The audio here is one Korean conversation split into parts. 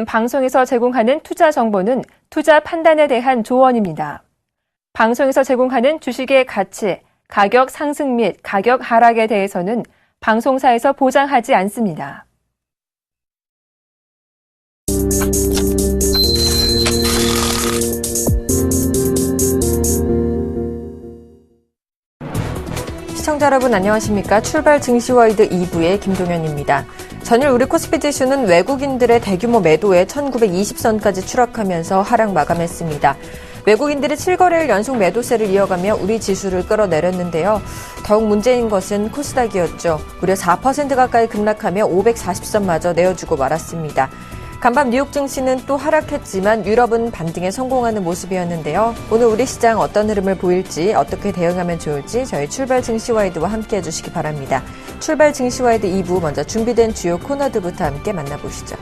지금 방송에서 제공하는 투자 정보는 투자 판단에 대한 조언입니다. 방송에서 제공하는 주식의 가치, 가격 상승 및 가격 하락에 대해서는 방송사에서 보장하지 않습니다. 시청자 여러분 안녕하십니까? 출발 증시와이드 2부의 김동현입니다. 전일 우리 코스피 지수는 외국인들의 대규모 매도에 1920선까지 추락하면서 하락 마감했습니다. 외국인들이 7거래일 연속 매도세를 이어가며 우리 지수를 끌어내렸는데요. 더욱 문제인 것은 코스닥이었죠. 무려 4% 가까이 급락하며 540선마저 내어주고 말았습니다. 간밤 뉴욕 증시는 또 하락했지만 유럽은 반등에 성공하는 모습이었는데요. 오늘 우리 시장 어떤 흐름을 보일지 어떻게 대응하면 좋을지 저희 출발 증시와이드와 함께 해주시기 바랍니다. 출발 증시와이드 2부 먼저 준비된 주요 코너들부터 함께 만나보시죠.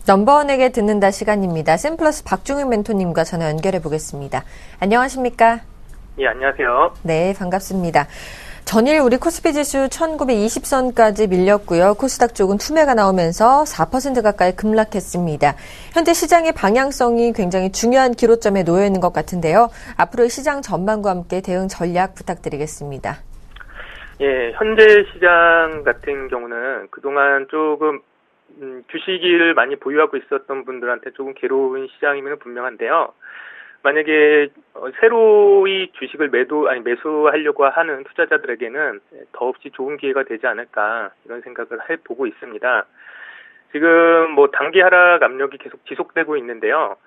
넘버원에게 듣는다 시간입니다. 샘플러스 박중윤 멘토님과 전화 연결해 보겠습니다. 안녕하십니까? 예, 안녕하세요. 네, 반갑습니다. 전일 우리 코스피 지수 1920선까지 밀렸고요. 코스닥 쪽은 투매가 나오면서 4% 가까이 급락했습니다. 현재 시장의 방향성이 굉장히 중요한 기로점에 놓여 있는 것 같은데요. 앞으로의 시장 전망과 함께 대응 전략 부탁드리겠습니다. 예, 현재 시장 같은 경우는 그동안 조금 주식을 많이 보유하고 있었던 분들한테 조금 괴로운 시장이면 분명한데요. 만약에 새로이 주식을 매수하려고 하는 투자자들에게는 더없이 좋은 기회가 되지 않을까 이런 생각을 해보고 있습니다. 지금 단기 하락 압력이 계속 지속되고 있는데요.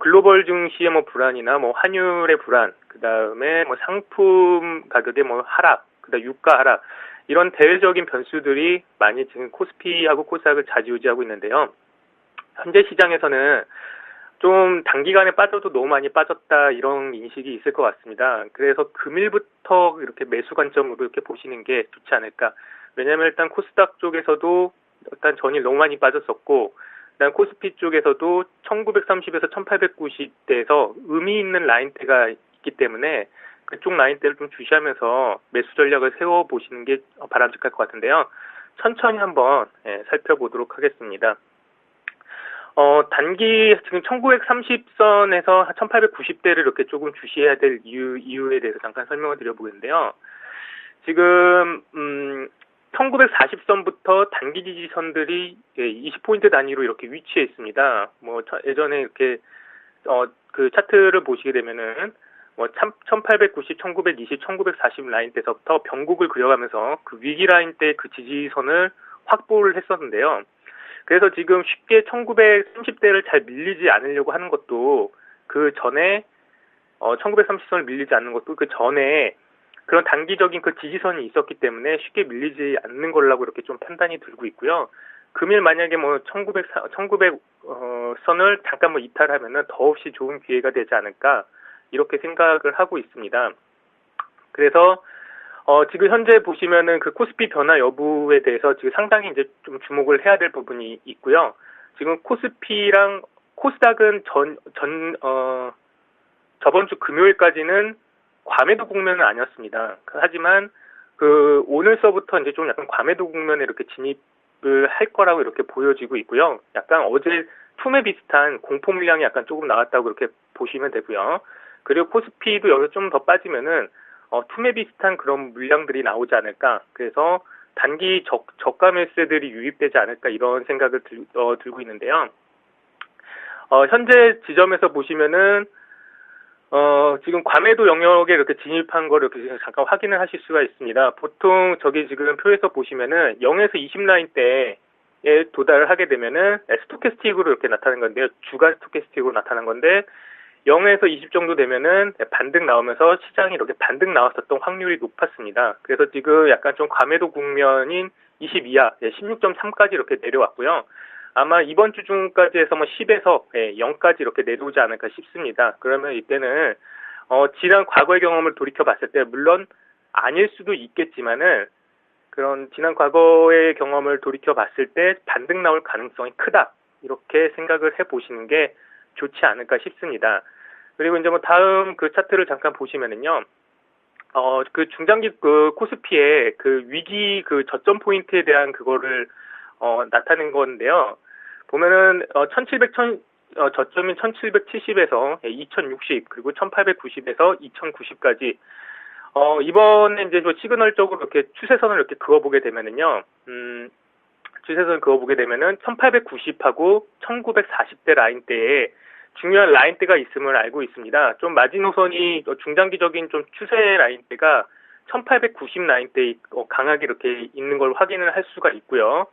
글로벌 증시의 불안이나 환율의 불안, 그 다음에 상품 가격의 하락, 그다음 유가 하락, 이런 대외적인 변수들이 많이 지금 코스피하고 코스닥을 좌지우지하고 있는데요. 현재 시장에서는 좀 단기간에 빠져도 너무 많이 빠졌다 이런 인식이 있을 것 같습니다. 그래서 금일부터 이렇게 매수 관점으로 이렇게 보시는 게 좋지 않을까. 왜냐하면 일단 코스닥 쪽에서도 일단 전일 너무 많이 빠졌었고, 그다음 코스피 쪽에서도 1930에서 1890대에서 의미 있는 라인대가 있기 때문에 그쪽 라인대를 좀 주시하면서 매수 전략을 세워보시는 게 바람직할 것 같은데요. 천천히 한번 살펴보도록 하겠습니다. 단기 지금 1930선에서 1890대를 이렇게 조금 주시해야 될 이유에 대해서 잠깐 설명을 드려보겠는데요. 지금 1940선부터 단기 지지선들이 20포인트 단위로 이렇게 위치해 있습니다. 예전에 이렇게 그 차트를 보시게 되면은 1890, 1920, 1940 라인대에서부터 변곡을 그려가면서 그 위기 라인대 그 지지선을 확보를 했었는데요. 그래서 지금 쉽게 1930대를 잘 밀리지 않으려고 하는 것도 그 전에 1930선을 밀리지 않는 것도 그 전에 그런 단기적인 그 지지선이 있었기 때문에 쉽게 밀리지 않는 걸라고 이렇게 좀 판단이 들고 있고요. 금일 만약에 1900선을 잠깐 이탈하면은 더없이 좋은 기회가 되지 않을까 이렇게 생각을 하고 있습니다. 그래서 지금 현재 보시면은 그 코스피 변화 여부에 대해서 지금 상당히 이제 좀 주목을 해야 될 부분이 있고요. 지금 코스피랑 코스닥은 저번 주 금요일까지는 과매도 국면은 아니었습니다. 하지만 오늘서부터 이제 좀 약간 과매도 국면에 이렇게 진입을 할 거라고 이렇게 보여지고 있고요. 약간 어제 투매 비슷한 공포 물량이 약간 조금 나왔다고 이렇게 보시면 되고요. 그리고 코스피도 여기서 좀 더 빠지면은 투매 비슷한 그런 물량들이 나오지 않을까. 그래서 단기 저가 매수들이 유입되지 않을까 이런 생각을 들고 있는데요. 현재 지점에서 보시면은 지금 과매도 영역에 이렇게 진입한 거를 이렇게 잠깐 확인을 하실 수가 있습니다. 보통 저기 지금 표에서 보시면은 0에서 20 라인대에 도달을 하게 되면은 스토캐스틱으로 이렇게 나타나는 건데요. 주간 스토캐스틱으로 나타난 건데 0에서 20 정도 되면은 반등 나오면서 시장이 이렇게 반등 나왔었던 확률이 높았습니다. 그래서 지금 약간 좀 과매도 국면인 20 이하, 16.3까지 이렇게 내려왔고요. 아마 이번 주 중까지 해서 뭐 10에서 0까지 이렇게 내려오지 않을까 싶습니다. 그러면 이때는 지난 과거의 경험을 돌이켜 봤을 때 물론 아닐 수도 있겠지만은 그런 지난 과거의 경험을 돌이켜 봤을 때 반등 나올 가능성이 크다. 이렇게 생각을 해 보시는 게 좋지 않을까 싶습니다. 그리고 이제 뭐 다음 그 차트를 잠깐 보시면은요. 그 중장기 그 코스피의 그 위기 그 저점 포인트에 대한 그거를 나타낸 건데요. 보면은 1700 저점인 1770에서 2060 그리고 1890에서 2090까지 이번에 이제 뭐 시그널적으로 이렇게 추세선을 이렇게 그어보게 되면은요. 추세선을 그어보게 되면은 1890하고 1940대 라인대에 중요한 라인대가 있음을 알고 있습니다. 좀 마지노선이 중장기적인 좀 추세 라인대가 1890 라인대에 강하게 이렇게 있는 걸 확인을 할 수가 있고요.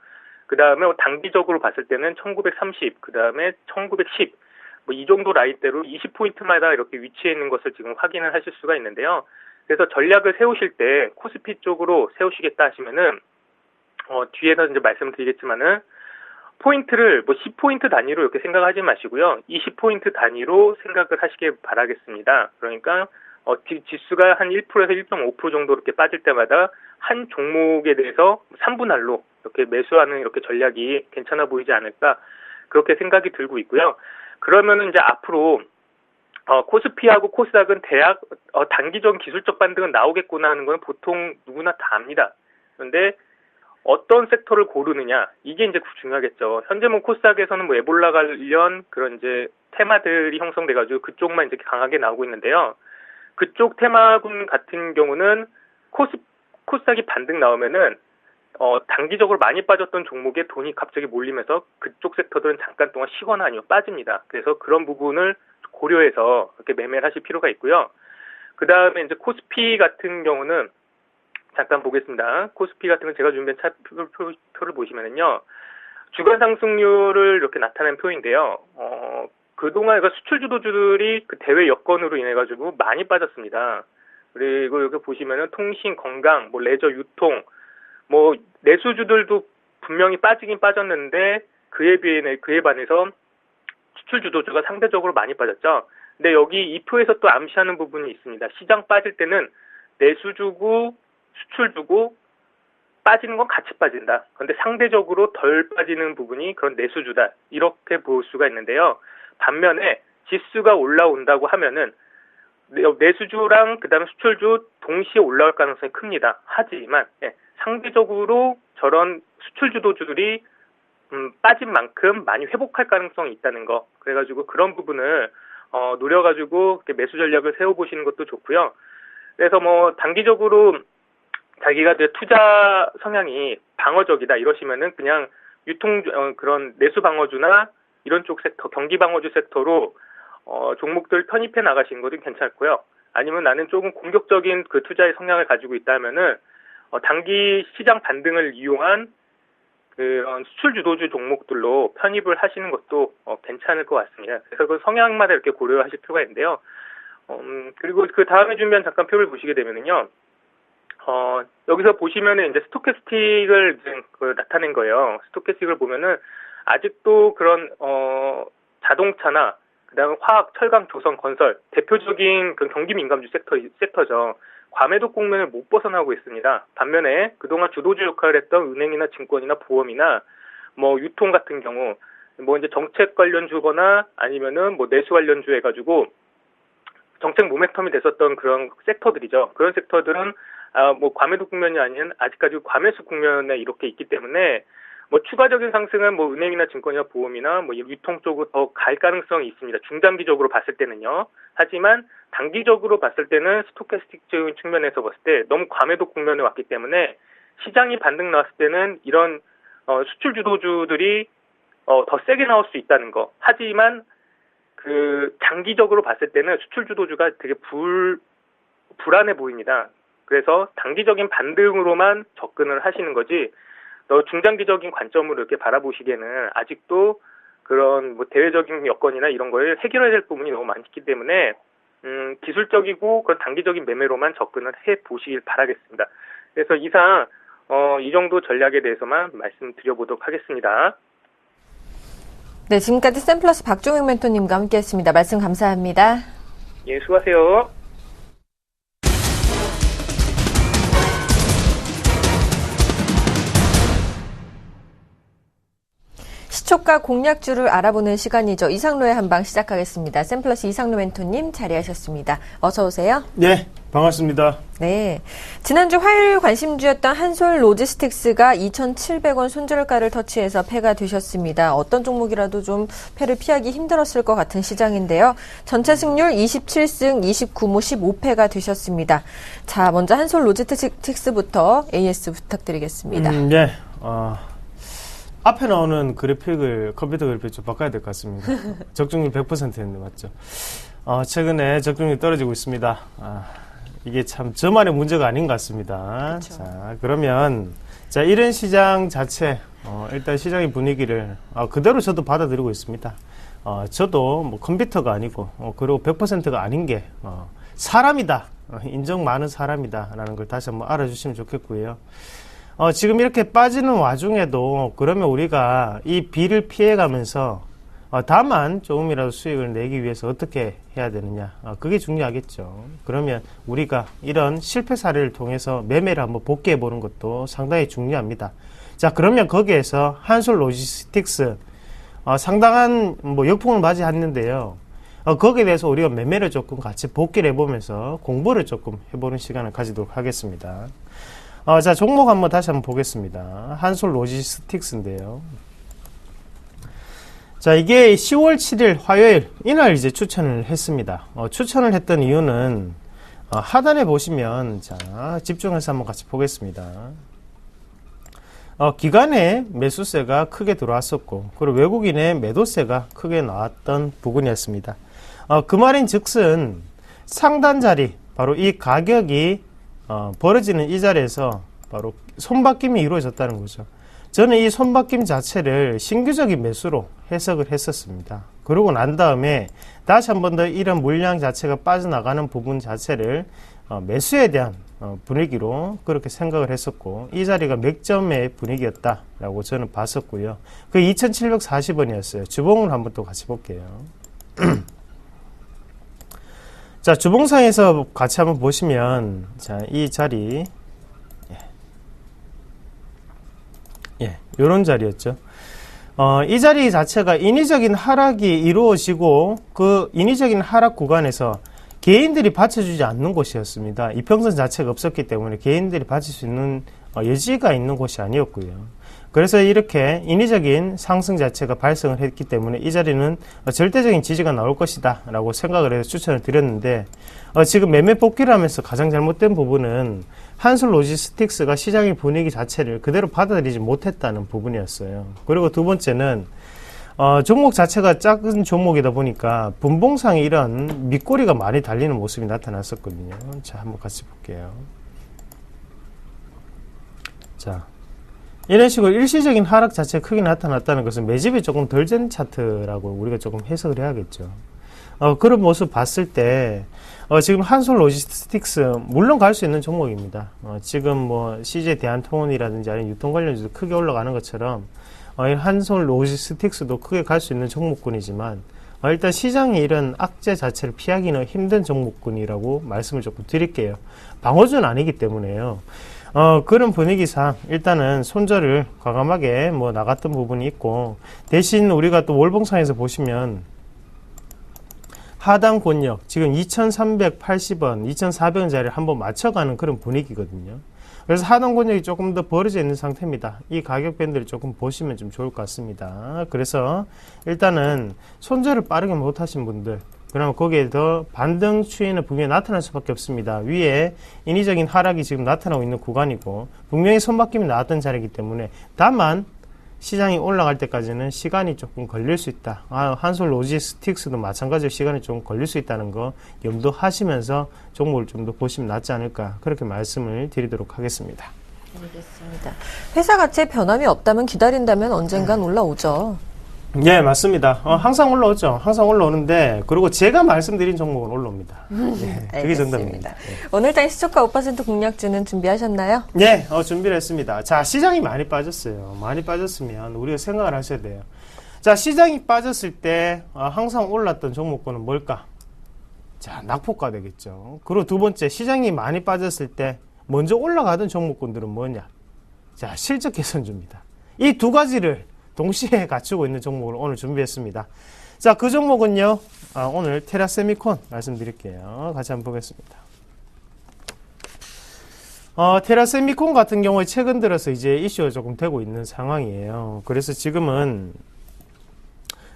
그 다음에 단기적으로 봤을 때는 1930, 그 다음에 1910, 뭐 이 정도 라인대로 20포인트마다 이렇게 위치해 있는 것을 지금 확인을 하실 수가 있는데요. 그래서 전략을 세우실 때 코스피 쪽으로 세우시겠다 하시면은, 뒤에서 이제 말씀드리겠지만은, 포인트를 뭐 10포인트 단위로 이렇게 생각하지 마시고요. 20포인트 단위로 생각을 하시길 바라겠습니다. 그러니까, 지수가 한 1%에서 1.5% 정도 이렇게 빠질 때마다 한 종목에 대해서 3분할로 이렇게 매수하는 이렇게 전략이 괜찮아 보이지 않을까 그렇게 생각이 들고 있고요. 그러면은 이제 앞으로 코스피하고 코스닥은 단기적인 기술적 반등은 나오겠구나 하는 건 보통 누구나 다 압니다. 그런데 어떤 섹터를 고르느냐 이게 이제 중요하겠죠. 현재 뭐 코스닥에서는 뭐 에볼라 관련 그런 이제 테마들이 형성돼가지고 그쪽만 이제 강하게 나오고 있는데요. 그쪽 테마군 같은 경우는 코스닥이 반등 나오면은 단기적으로 많이 빠졌던 종목에 돈이 갑자기 몰리면서 그쪽 섹터들은 잠깐 동안 쉬거나 아니면 빠집니다. 그래서 그런 부분을 고려해서 이렇게 매매를 하실 필요가 있고요. 그 다음에 이제 코스피 같은 경우는 잠깐 보겠습니다. 코스피 같은 건 제가 준비한 표를 보시면은요. 주간 상승률을 이렇게 나타낸 표인데요. 그동안 수출 주도주들이 그 대외 여건으로 인해 가지고 많이 빠졌습니다. 그리고 여기 보시면은 통신, 건강, 뭐 레저, 유통, 뭐 내수주들도 분명히 빠지긴 빠졌는데 그에 반해서 수출 주도주가 상대적으로 많이 빠졌죠. 근데 여기 이 표에서 또 암시하는 부분이 있습니다. 시장 빠질 때는 내수주고 수출주고 빠지는 건 같이 빠진다. 그런데 상대적으로 덜 빠지는 부분이 그런 내수주다. 이렇게 볼 수가 있는데요. 반면에 지수가 올라온다고 하면은 내수주랑 그다음에 수출주 동시에 올라올 가능성이 큽니다. 하지만 상대적으로 저런 수출 주도주들이 빠진 만큼 많이 회복할 가능성이 있다는 거. 그래가지고 그런 부분을 노려가지고 매수 전략을 세워보시는 것도 좋고요. 그래서 뭐 단기적으로 자기가 투자 성향이 방어적이다 이러시면은 그냥 그런 내수 방어주나 이런 쪽 섹터, 경기 방어주 섹터로 종목들 편입해 나가시는 것도 괜찮고요. 아니면 나는 조금 공격적인 그 투자의 성향을 가지고 있다면은 단기 시장 반등을 이용한 그런 수출 주도주 종목들로 편입을 하시는 것도 괜찮을 것 같습니다. 그래서 그 성향마다 이렇게 고려하실 필요가 있는데요. 그리고 그 다음에 준비한 잠깐 표를 보시게 되면은요. 여기서 보시면은 이제 스토캐스틱을 나타낸 거예요. 스토캐스틱을 보면은 아직도 그런 자동차나 그다음에 화학, 철강, 조선, 건설 대표적인 그 경기 민감주 섹터죠. 과매도 국면을 못 벗어나고 있습니다. 반면에 그동안 주도주 역할을 했던 은행이나 증권이나 보험이나 뭐 유통 같은 경우 뭐 이제 정책 관련주거나 아니면은 뭐 내수 관련주 해가지고 정책 모멘텀이 됐었던 그런 섹터들이죠. 그런 섹터들은 뭐 과매도 국면이 아닌 아직까지 과매수 국면에 이렇게 있기 때문에 뭐 추가적인 상승은 뭐 은행이나 증권이나 보험이나 뭐 유통 쪽으로 더 갈 가능성이 있습니다. 중장기적으로 봤을 때는요. 하지만 단기적으로 봤을 때는 스토캐스틱적인 측면에서 봤을 때 너무 과매도 국면에 왔기 때문에 시장이 반등 나왔을 때는 이런 수출 주도주들이 더 세게 나올 수 있다는 거. 하지만 그 장기적으로 봤을 때는 수출 주도주가 되게 불안해 보입니다. 그래서 단기적인 반등으로만 접근을 하시는 거지 중장기적인 관점으로 이렇게 바라보시기에는 아직도 그런 뭐 대외적인 여건이나 이런 걸 해결해야 될 부분이 너무 많기 때문에 기술적이고 그런 단기적인 매매로만 접근을 해 보시길 바라겠습니다. 그래서 이상 이 정도 전략에 대해서만 말씀드려보도록 하겠습니다. 네, 지금까지 샘플러스 박종영 멘토님과 함께했습니다. 말씀 감사합니다. 예, 수고하세요. 시초가 공략주를 알아보는 시간이죠. 이상로의 한방 시작하겠습니다. 샘플러스 이상로 멘토님 자리하셨습니다. 어서 오세요. 네, 반갑습니다. 네, 지난주 화요일 관심주였던 한솔 로지스틱스가 2,700원 손절가를 터치해서 패가 되셨습니다. 어떤 종목이라도 좀 패를 피하기 힘들었을 것 같은 시장인데요. 전체 승률 27승 29무 15패가 되셨습니다. 자, 먼저 한솔 로지스틱스부터 AS 부탁드리겠습니다. 네, 앞에 나오는 그래픽을 컴퓨터 그래픽 좀 바꿔야 될 것 같습니다. 적중률 100%였는데 맞죠? 최근에 적중률이 떨어지고 있습니다. 이게 참 저만의 문제가 아닌 것 같습니다. 그쵸. 자, 그러면 이런 시장 자체 일단 시장의 분위기를 그대로 저도 받아들이고 있습니다. 저도 뭐 컴퓨터가 아니고 그리고 100%가 아닌 게 사람이다. 인정 많은 사람이다라는 걸 다시 한번 알아주시면 좋겠고요. 지금 이렇게 빠지는 와중에도 그러면 우리가 이 비를 피해가면서 다만 조금이라도 수익을 내기 위해서 어떻게 해야 되느냐, 그게 중요하겠죠. 그러면 우리가 이런 실패 사례를 통해서 매매를 한번 복귀해 보는 것도 상당히 중요합니다. 자, 그러면 거기에서 한솔 로지스틱스 상당한 뭐 역풍을 맞이했는데요. 거기에 대해서 우리가 매매를 조금 같이 복귀를 해보면서 공부를 조금 해보는 시간을 가지도록 하겠습니다. 자, 종목 한번 다시 한번 보겠습니다. 한솔 로지스틱스인데요. 자, 이게 10월 7일 화요일, 이날 이제 추천을 했습니다. 추천을 했던 이유는, 하단에 보시면, 자, 집중해서 한번 같이 보겠습니다. 기관의 매수세가 크게 들어왔었고, 그리고 외국인의 매도세가 크게 나왔던 부분이었습니다. 그 말인 즉슨 상단 자리, 바로 이 가격이 벌어지는 이 자리에서 바로 손바뀜이 이루어졌다는 거죠. 저는 이 손바뀜 자체를 신규적인 매수로 해석을 했었습니다. 그러고 난 다음에 다시 한 번 더 이런 물량 자체가 빠져나가는 부분 자체를 매수에 대한 분위기로 그렇게 생각을 했었고, 이 자리가 맥점의 분위기였다라고 저는 봤었고요. 그 2,740원이었어요. 주봉을 한번 또 같이 볼게요. 자, 주봉상에서 같이 한번 보시면, 자, 이 자리, 요런 자리였죠. 이 자리 자체가 인위적인 하락이 이루어지고, 그 인위적인 하락 구간에서 개인들이 받쳐주지 않는 곳이었습니다. 이평선 자체가 없었기 때문에 개인들이 받칠 수 있는 여지가 있는 곳이 아니었고요. 그래서 이렇게 인위적인 상승 자체가 발생을 했기 때문에 이 자리는 절대적인 지지가 나올 것이다 라고 생각을 해서 추천을 드렸는데, 지금 매매 복귀를 하면서 가장 잘못된 부분은 한솔 로지스틱스가 시장의 분위기 자체를 그대로 받아들이지 못했다는 부분이었어요. 그리고 두 번째는 종목 자체가 작은 종목이다 보니까 분봉상에 이런 밑꼬리가 많이 달리는 모습이 나타났었거든요. 자, 한번 같이 볼게요. 자, 이런 식으로 일시적인 하락 자체가 크게 나타났다는 것은 매집이 조금 덜 된 차트라고 우리가 조금 해석을 해야겠죠. 그런 모습 봤을 때 지금 한솔 로지스틱스 물론 갈 수 있는 종목입니다. 지금 뭐 CJ 대한통운이라든지 아니면 유통 관련주도 크게 올라가는 것처럼 한솔 로지스틱스도 크게 갈 수 있는 종목군이지만 일단 시장의 이런 악재 자체를 피하기는 힘든 종목군이라고 말씀을 조금 드릴게요. 방어주는 아니기 때문에요. 그런 분위기상 일단은 손절을 과감하게 뭐 나갔던 부분이 있고, 대신 우리가 또 월봉상에서 보시면 하단 권역 지금 2,380원, 2,400원 자리를 한번 맞춰가는 그런 분위기거든요. 그래서 하단 권역이 조금 더 벌어져 있는 상태입니다. 이 가격 밴드를 조금 보시면 좀 좋을 것 같습니다. 그래서 일단은 손절을 빠르게 못하신 분들, 그러면 거기에 더 반등 추이는 분명히 나타날 수밖에 없습니다. 위에 인위적인 하락이 지금 나타나고 있는 구간이고 분명히 손바뀜이 나왔던 자리이기 때문에, 다만 시장이 올라갈 때까지는 시간이 조금 걸릴 수 있다. 한솔 로지스틱스도 마찬가지로 시간이 좀 걸릴 수 있다는 거 염두하시면서 종목을 좀 더 보시면 낫지 않을까, 그렇게 말씀을 드리도록 하겠습니다. 알겠습니다. 회사 가치에 변함이 없다면 기다린다면 언젠간 올라오죠. 네, 맞습니다. 항상 올라오죠. 항상 올라오는데, 그리고 제가 말씀드린 종목은 올라옵니다. 네, 그게 정답입니다. 네. 오늘따라 시초가 5% 공략주는 준비하셨나요? 네, 준비를 했습니다. 자, 시장이 많이 빠졌어요. 많이 빠졌으면 우리가 생각을 하셔야 돼요. 자, 시장이 빠졌을 때 항상 올랐던 종목군은 뭘까? 자, 낙폭과 되겠죠. 그리고 두 번째, 시장이 많이 빠졌을 때 먼저 올라가던 종목군들은 뭐냐? 자, 실적 개선주입니다. 이 두 가지를 동시에 갖추고 있는 종목을 오늘 준비했습니다. 자, 그 종목은요, 오늘 테라세미콘 말씀드릴게요. 같이 한번 보겠습니다. 테라세미콘 같은 경우에 최근 들어서 이제 이슈가 조금 되고 있는 상황이에요. 그래서 지금은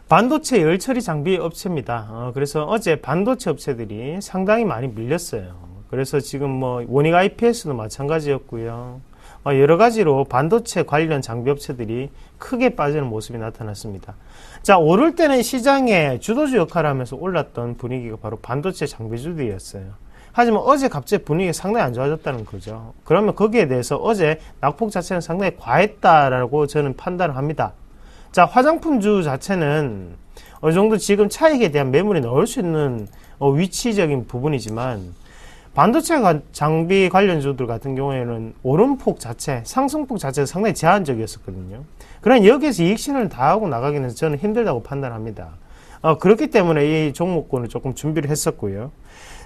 반도체 열처리 장비 업체입니다. 그래서 어제 반도체 업체들이 상당히 많이 밀렸어요. 그래서 지금 뭐 원익 IPS도 마찬가지였고요. 여러 가지로 반도체 관련 장비 업체들이 크게 빠지는 모습이 나타났습니다. 자, 오를 때는 시장의 주도주 역할을 하면서 올랐던 분위기가 바로 반도체 장비주들이었어요. 하지만 어제 갑자기 분위기가 상당히 안 좋아졌다는 거죠. 그러면 거기에 대해서 어제 낙폭 자체는 상당히 과했다라고 저는 판단을 합니다. 자, 화장품주 자체는 어느 정도 지금 차익에 대한 매물이 넣을 수 있는 위치적인 부분이지만 반도체 장비 관련주들 같은 경우에는 오름폭 자체, 상승폭 자체가 상당히 제한적이었었거든요. 그러나 여기에서 이익 실현을 다 하고 나가기는 저는 힘들다고 판단합니다. 그렇기 때문에 이 종목군을 조금 준비를 했었고요.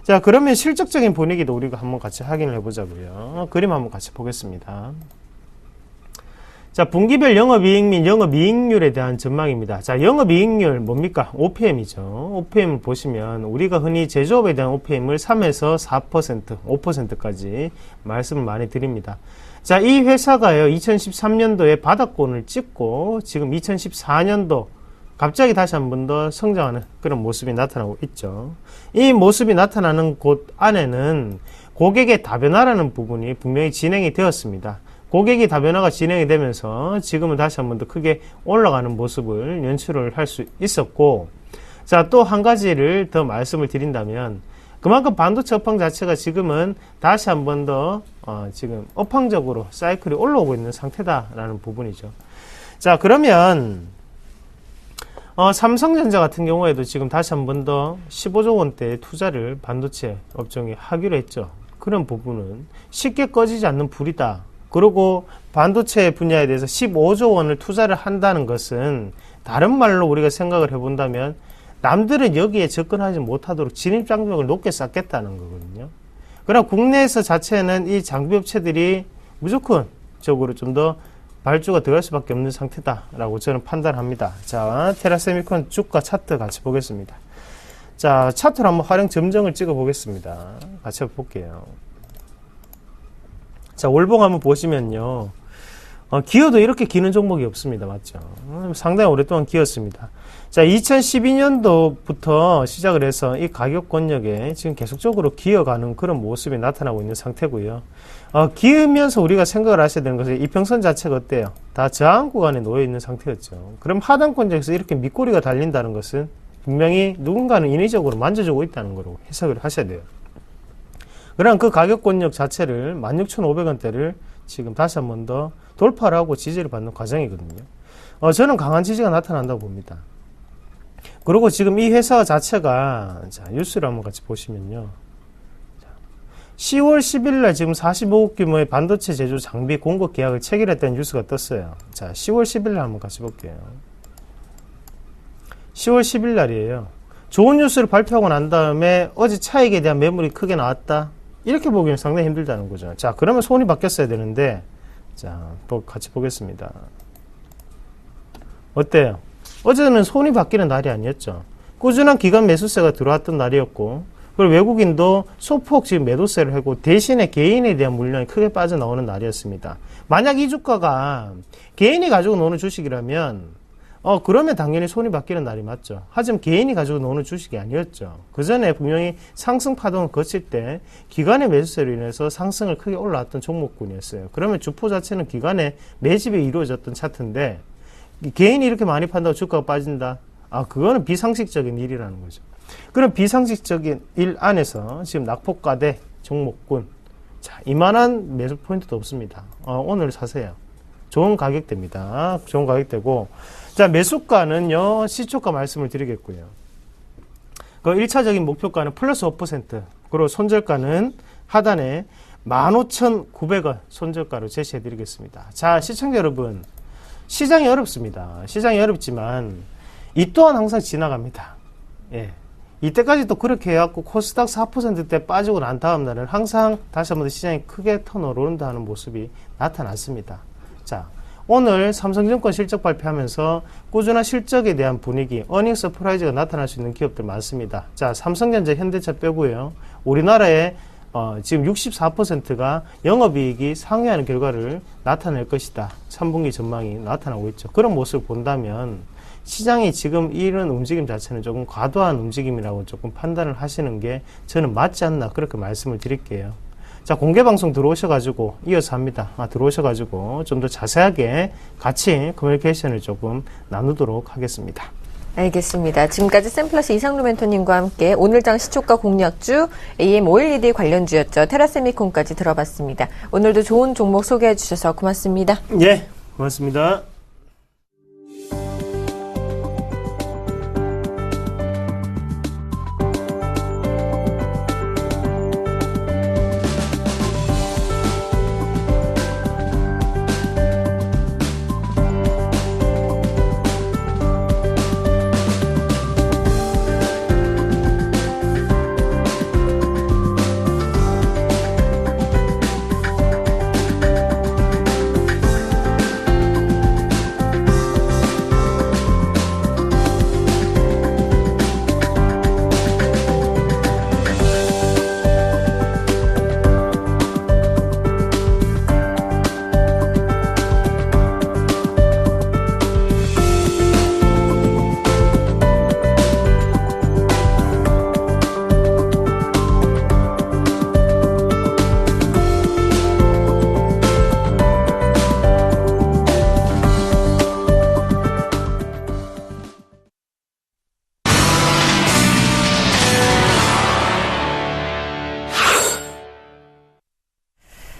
자, 그러면 실적적인 분위기도 우리가 한번 같이 확인을 해보자고요. 그림 한번 같이 보겠습니다. 자, 분기별 영업이익 및 영업이익률에 대한 전망입니다. 자, 영업이익률 뭡니까? OPM이죠. OPM을 보시면 우리가 흔히 제조업에 대한 OPM을 3에서 4%, 5%까지 말씀을 많이 드립니다. 자, 이 회사가요, 2013년도에 바닥권을 찍고 지금 2014년도 갑자기 다시 한 번 더 성장하는 그런 모습이 나타나고 있죠. 이 모습이 나타나는 곳 안에는 고객의 다변화라는 부분이 분명히 진행이 되었습니다. 고객의 다변화가 진행이 되면서 지금은 다시 한 번 더 크게 올라가는 모습을 연출을 할 수 있었고, 자, 또 한 가지를 더 말씀을 드린다면 그만큼 반도체 업황 자체가 지금은 다시 한 번 더 지금 업황적으로 사이클이 올라오고 있는 상태다라는 부분이죠. 자, 그러면 삼성전자 같은 경우에도 지금 다시 한 번 더 15조 원대의 투자를 반도체 업종에 하기로 했죠. 그런 부분은 쉽게 꺼지지 않는 불이다. 그리고 반도체 분야에 대해서 15조 원을 투자를 한다는 것은 다른 말로 우리가 생각을 해본다면 남들은 여기에 접근하지 못하도록 진입장벽을 높게 쌓겠다는 거거든요. 그러나 국내에서 자체는 이 장비업체들이 무조건 적으로 좀 더 발주가 들어갈 수밖에 없는 상태다라고 저는 판단합니다. 자, 테라세미콘 주가 차트 같이 보겠습니다. 자, 차트로 한번 활용 점정을 찍어 보겠습니다. 같이 볼게요. 자, 월봉 한번 보시면요. 기어도 이렇게 기는 종목이 없습니다. 맞죠? 상당히 오랫동안 기었습니다. 자, 2012년도부터 시작을 해서 이 가격 권역에 지금 계속적으로 기어가는 그런 모습이 나타나고 있는 상태고요. 기으면서 우리가 생각을 하셔야 되는 것은 이평선 자체가 어때요? 다 저항 구간에 놓여 있는 상태였죠. 그럼 하단권역에서 이렇게 밑꼬리가 달린다는 것은 분명히 누군가는 인위적으로 만져주고 있다는 거로 해석을 하셔야 돼요. 그럼 그 가격 권역 자체를 16,500원대를 지금 다시 한 번 더 돌파를 하고 지지를 받는 과정이거든요. 저는 강한 지지가 나타난다고 봅니다. 그리고 지금 이 회사 자체가, 자, 뉴스를 한번 같이 보시면요. 10월 10일 날 지금 45억 규모의 반도체 제조 장비 공급 계약을 체결했다는 뉴스가 떴어요. 자, 10월 10일 날 한번 같이 볼게요. 10월 10일 날이에요. 좋은 뉴스를 발표하고 난 다음에 어제 차익에 대한 매물이 크게 나왔다. 이렇게 보기는 상당히 힘들다는 거죠. 자, 그러면 손이 바뀌었어야 되는데, 자, 또 같이 보겠습니다. 어때요? 어제는 손이 바뀌는 날이 아니었죠. 꾸준한 기관 매수세가 들어왔던 날이었고, 그리고 외국인도 소폭 지금 매도세를 하고 대신에 개인에 대한 물량이 크게 빠져나오는 날이었습니다. 만약 이 주가가 개인이 가지고 노는 주식이라면 그러면 당연히 손이 바뀌는 날이 맞죠. 하지만 개인이 가지고 노는 주식이 아니었죠. 그 전에 분명히 상승 파동을 거칠 때 기관의 매수세로 인해서 상승을 크게 올라왔던 종목군이었어요. 그러면 주포 자체는 기관의 매집이 이루어졌던 차트인데 개인이 이렇게 많이 판다고 주가가 빠진다? 그거는 비상식적인 일이라는 거죠. 그런 비상식적인 일 안에서 지금 낙폭과대 종목군, 자, 이만한 매수 포인트도 없습니다. 오늘 사세요. 좋은 가격대입니다. 좋은 가격대고, 자, 매수가는요, 시초가 말씀을 드리겠고요. 그 1차적인 목표가는 플러스 5%, 그리고 손절가는 하단에 15,900원 손절가로 제시해 드리겠습니다. 자, 시청자 여러분, 시장이 어렵습니다. 시장이 어렵지만 이 또한 항상 지나갑니다. 예. 이때까지 또 그렇게 해갖고 코스닥 4%대 빠지고 난 다음 날은 항상 다시 한번 시장이 크게 턴오른다는 모습이 나타났습니다. 자, 오늘 삼성증권 실적 발표하면서 꾸준한 실적에 대한 분위기, 어닝 서프라이즈가 나타날 수 있는 기업들 많습니다. 자, 삼성전자, 현대차 빼고요. 우리나라의 지금 64%가 영업이익이 상회하는 결과를 나타낼 것이다. 3분기 전망이 나타나고 있죠. 그런 모습을 본다면 시장이 지금 이런 움직임 자체는 조금 과도한 움직임이라고 조금 판단을 하시는 게 저는 맞지 않나 그렇게 말씀을 드릴게요. 자, 공개방송 들어오셔가지고 이어서 합니다. 들어오셔가지고 좀 더 자세하게 같이 커뮤니케이션을 조금 나누도록 하겠습니다. 알겠습니다. 지금까지 샘플러스 이상루 멘토님과 함께 오늘장 시초가 공략주 AM512 관련주였죠. 테라세미콘까지 들어봤습니다. 오늘도 좋은 종목 소개해 주셔서 고맙습니다. 예, 고맙습니다.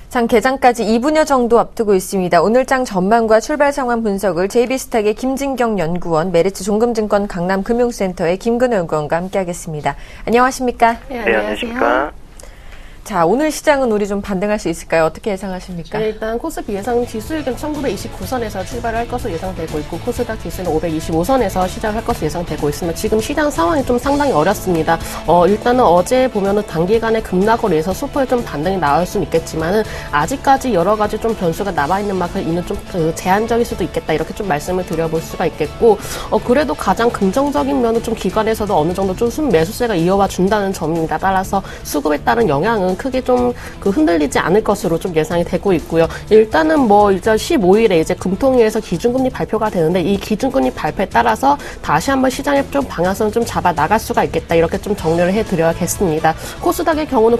장 개장까지 2분여 정도 앞두고 있습니다. 오늘 장 전망과 출발 상황 분석을 JB스탁의 김진경 연구원, 메리츠 종금증권 강남금융센터의 김근호 연구원과 함께하겠습니다. 안녕하십니까? 네, 안녕하십니까? 자, 오늘 시장은 우리 좀 반등할 수 있을까요? 어떻게 예상하십니까? 네, 일단 코스피 예상 지수일견 1929선에서 출발할 것으로 예상되고 있고 코스닥 지수는 525선에서 시작할 것으로 예상되고 있습니다. 지금 시장 상황이 좀 상당히 어렵습니다. 일단은 어제 보면은 단기간에 급락으로 해서 소폭의 좀 반등이 나올 수는 있겠지만은 아직까지 여러 가지 좀 변수가 남아있는 만큼 이는 좀 제한적일 수도 있겠다. 이렇게 좀 말씀을 드려볼 수가 있겠고, 그래도 가장 긍정적인 면은 좀 기관에서도 어느 정도 좀 순매수세가 이어와 준다는 점입니다. 따라서 수급에 따른 영향은 크게 좀 흔들리지 않을 것으로 좀 예상이 되고 있고요. 일단은 이제 15일에 이제 금통위에서 기준금리 발표가 되는데 이 기준금리 발표에 따라서 다시 한번 시장의 좀 방향성을 좀 잡아 나갈 수가 있겠다. 이렇게 좀 정리를 해드려야겠습니다. 코스닥의 경우는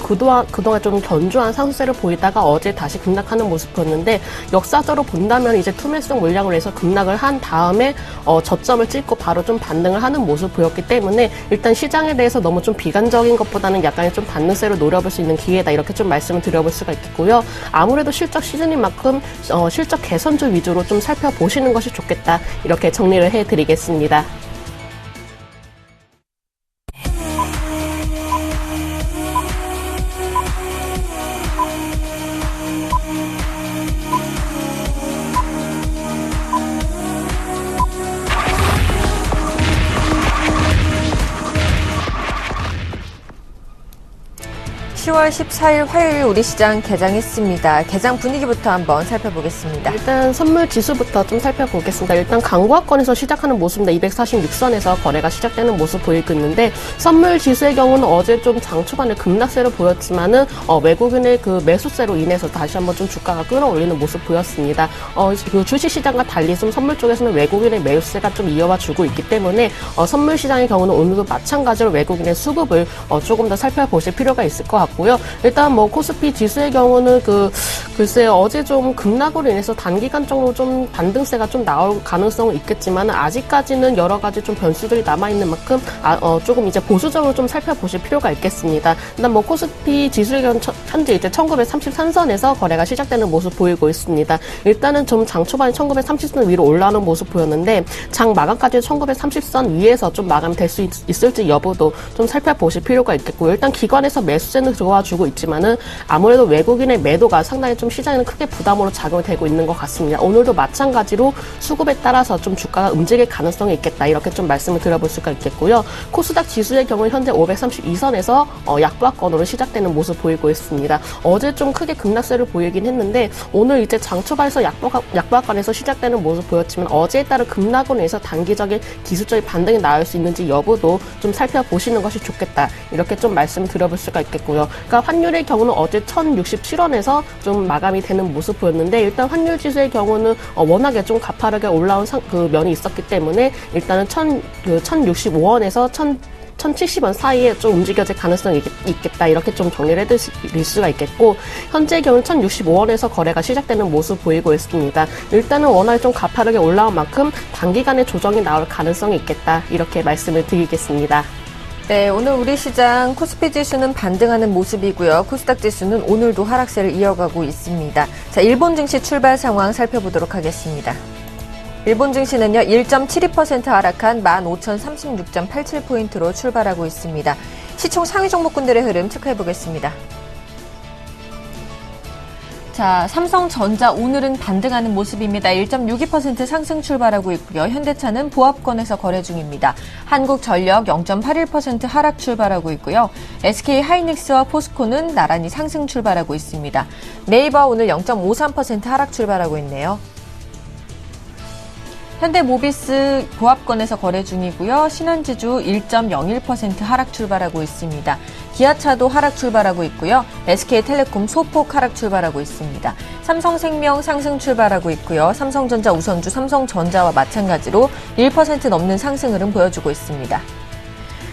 그동안 좀 견조한 상승세를 보이다가 어제 다시 급락하는 모습이었는데 역사적으로 본다면 이제 투매수성 물량으로 해서 급락을 한 다음에 저점을 찍고 바로 좀 반등을 하는 모습을 보였기 때문에 일단 시장에 대해서 너무 좀 비관적인 것보다는 약간의 좀 반등세로 노려볼 수 있는 기회다. 이렇게 좀 말씀을 드려볼 수가 있겠고요. 아무래도 실적 시즌인 만큼 실적 개선주 위주로 좀 살펴보시는 것이 좋겠다. 이렇게 정리를 해드리겠습니다. (10월 14일) 화요일 우리 시장 개장했습니다. 개장 분위기부터 한번 살펴보겠습니다. 일단 선물 지수부터 좀 살펴보겠습니다. 일단 강보합권에서 시작하는 모습입니다. 246선에서 거래가 시작되는 모습 보이고 있는데 선물 지수의 경우는 어제 좀 장 초반에 급락세를 보였지만은 외국인의 그 매수세로 인해서 다시 한번 좀 주가가 끌어올리는 모습 보였습니다. 그 주식시장과 달리 좀 선물 쪽에서는 외국인의 매수세가 좀 이어와 주고 있기 때문에 선물 시장의 경우는 오늘도 마찬가지로 외국인의 수급을 조금 더 살펴보실 필요가 있을 것 같고. 일단 코스피 지수의 경우는 글쎄요, 어제 좀 급락으로 인해서 단기간적으로 좀 반등세가 좀 나올 가능성은 있겠지만 아직까지는 여러 가지 좀 변수들이 남아있는 만큼 조금 이제 보수적으로 좀 살펴보실 필요가 있겠습니다. 일단 코스피 지수의 경우 현재 이제 1933선에서 거래가 시작되는 모습 보이고 있습니다. 일단은 좀 장 초반에 1930선 위로 올라오는 모습 보였는데 장 마감까지 1930선 위에서 좀 마감될 수 있을지 여부도 좀 살펴보실 필요가 있겠고 일단 기관에서 매수세는 도와주고 있지만은 아무래도 외국인의 매도가 상당히 좀 시장에는 크게 부담으로 작용이 되고 있는 것 같습니다. 오늘도 마찬가지로 수급에 따라서 좀 주가가 움직일 가능성이 있겠다. 이렇게 좀 말씀을 드려볼 수가 있겠고요. 코스닥 지수의 경우는 현재 532선에서 약보합권으로 시작되는 모습 보이고 있습니다. 어제 좀 크게 급락세를 보이긴 했는데 오늘 이제 장 초반에서 약보합권에서 시작되는 모습 보였지만 어제에 따른 급락으로 인해서 단기적인 기술적인 반등이 나올 수 있는지 여부도 좀 살펴보시는 것이 좋겠다. 이렇게 좀 말씀을 드려볼 수가 있겠고요. 그러니까 환율의 경우는 어제 1067원에서 좀 마감이 되는 모습 보였는데 일단 환율 지수의 경우는 워낙에 좀 가파르게 올라온 그 면이 있었기 때문에 일단은 1065원에서 1070원 사이에 좀 움직여질 가능성이 있겠다. 이렇게 좀 정리를 해드릴 수가 있겠고, 현재의 경우는 1065원에서 거래가 시작되는 모습 보이고 있습니다. 일단은 워낙에 좀 가파르게 올라온 만큼 단기간에 조정이 나올 가능성이 있겠다. 이렇게 말씀을 드리겠습니다. 네, 오늘 우리 시장 코스피 지수는 반등하는 모습이고요. 코스닥 지수는 오늘도 하락세를 이어가고 있습니다. 자, 일본 증시 출발 상황 살펴보도록 하겠습니다. 일본 증시는요, 1.72% 하락한 15,036.87포인트로 출발하고 있습니다. 시총 상위 종목군들의 흐름 체크해 보겠습니다. 자, 삼성전자 오늘은 반등하는 모습입니다. 1.62% 상승 출발하고 있고요. 현대차는 보합권에서 거래 중입니다. 한국전력 0.81% 하락 출발하고 있고요. SK하이닉스와 포스코는 나란히 상승 출발하고 있습니다. 네이버 오늘 0.53% 하락 출발하고 있네요. 현대모비스 보합권에서 거래 중이고요. 신한지주 1.01% 하락 출발하고 있습니다. 기아차도 하락 출발하고 있고요. SK텔레콤 소폭 하락 출발하고 있습니다. 삼성생명 상승 출발하고 있고요. 삼성전자 우선주 삼성전자와 마찬가지로 1% 넘는 상승 흐름 보여주고 있습니다.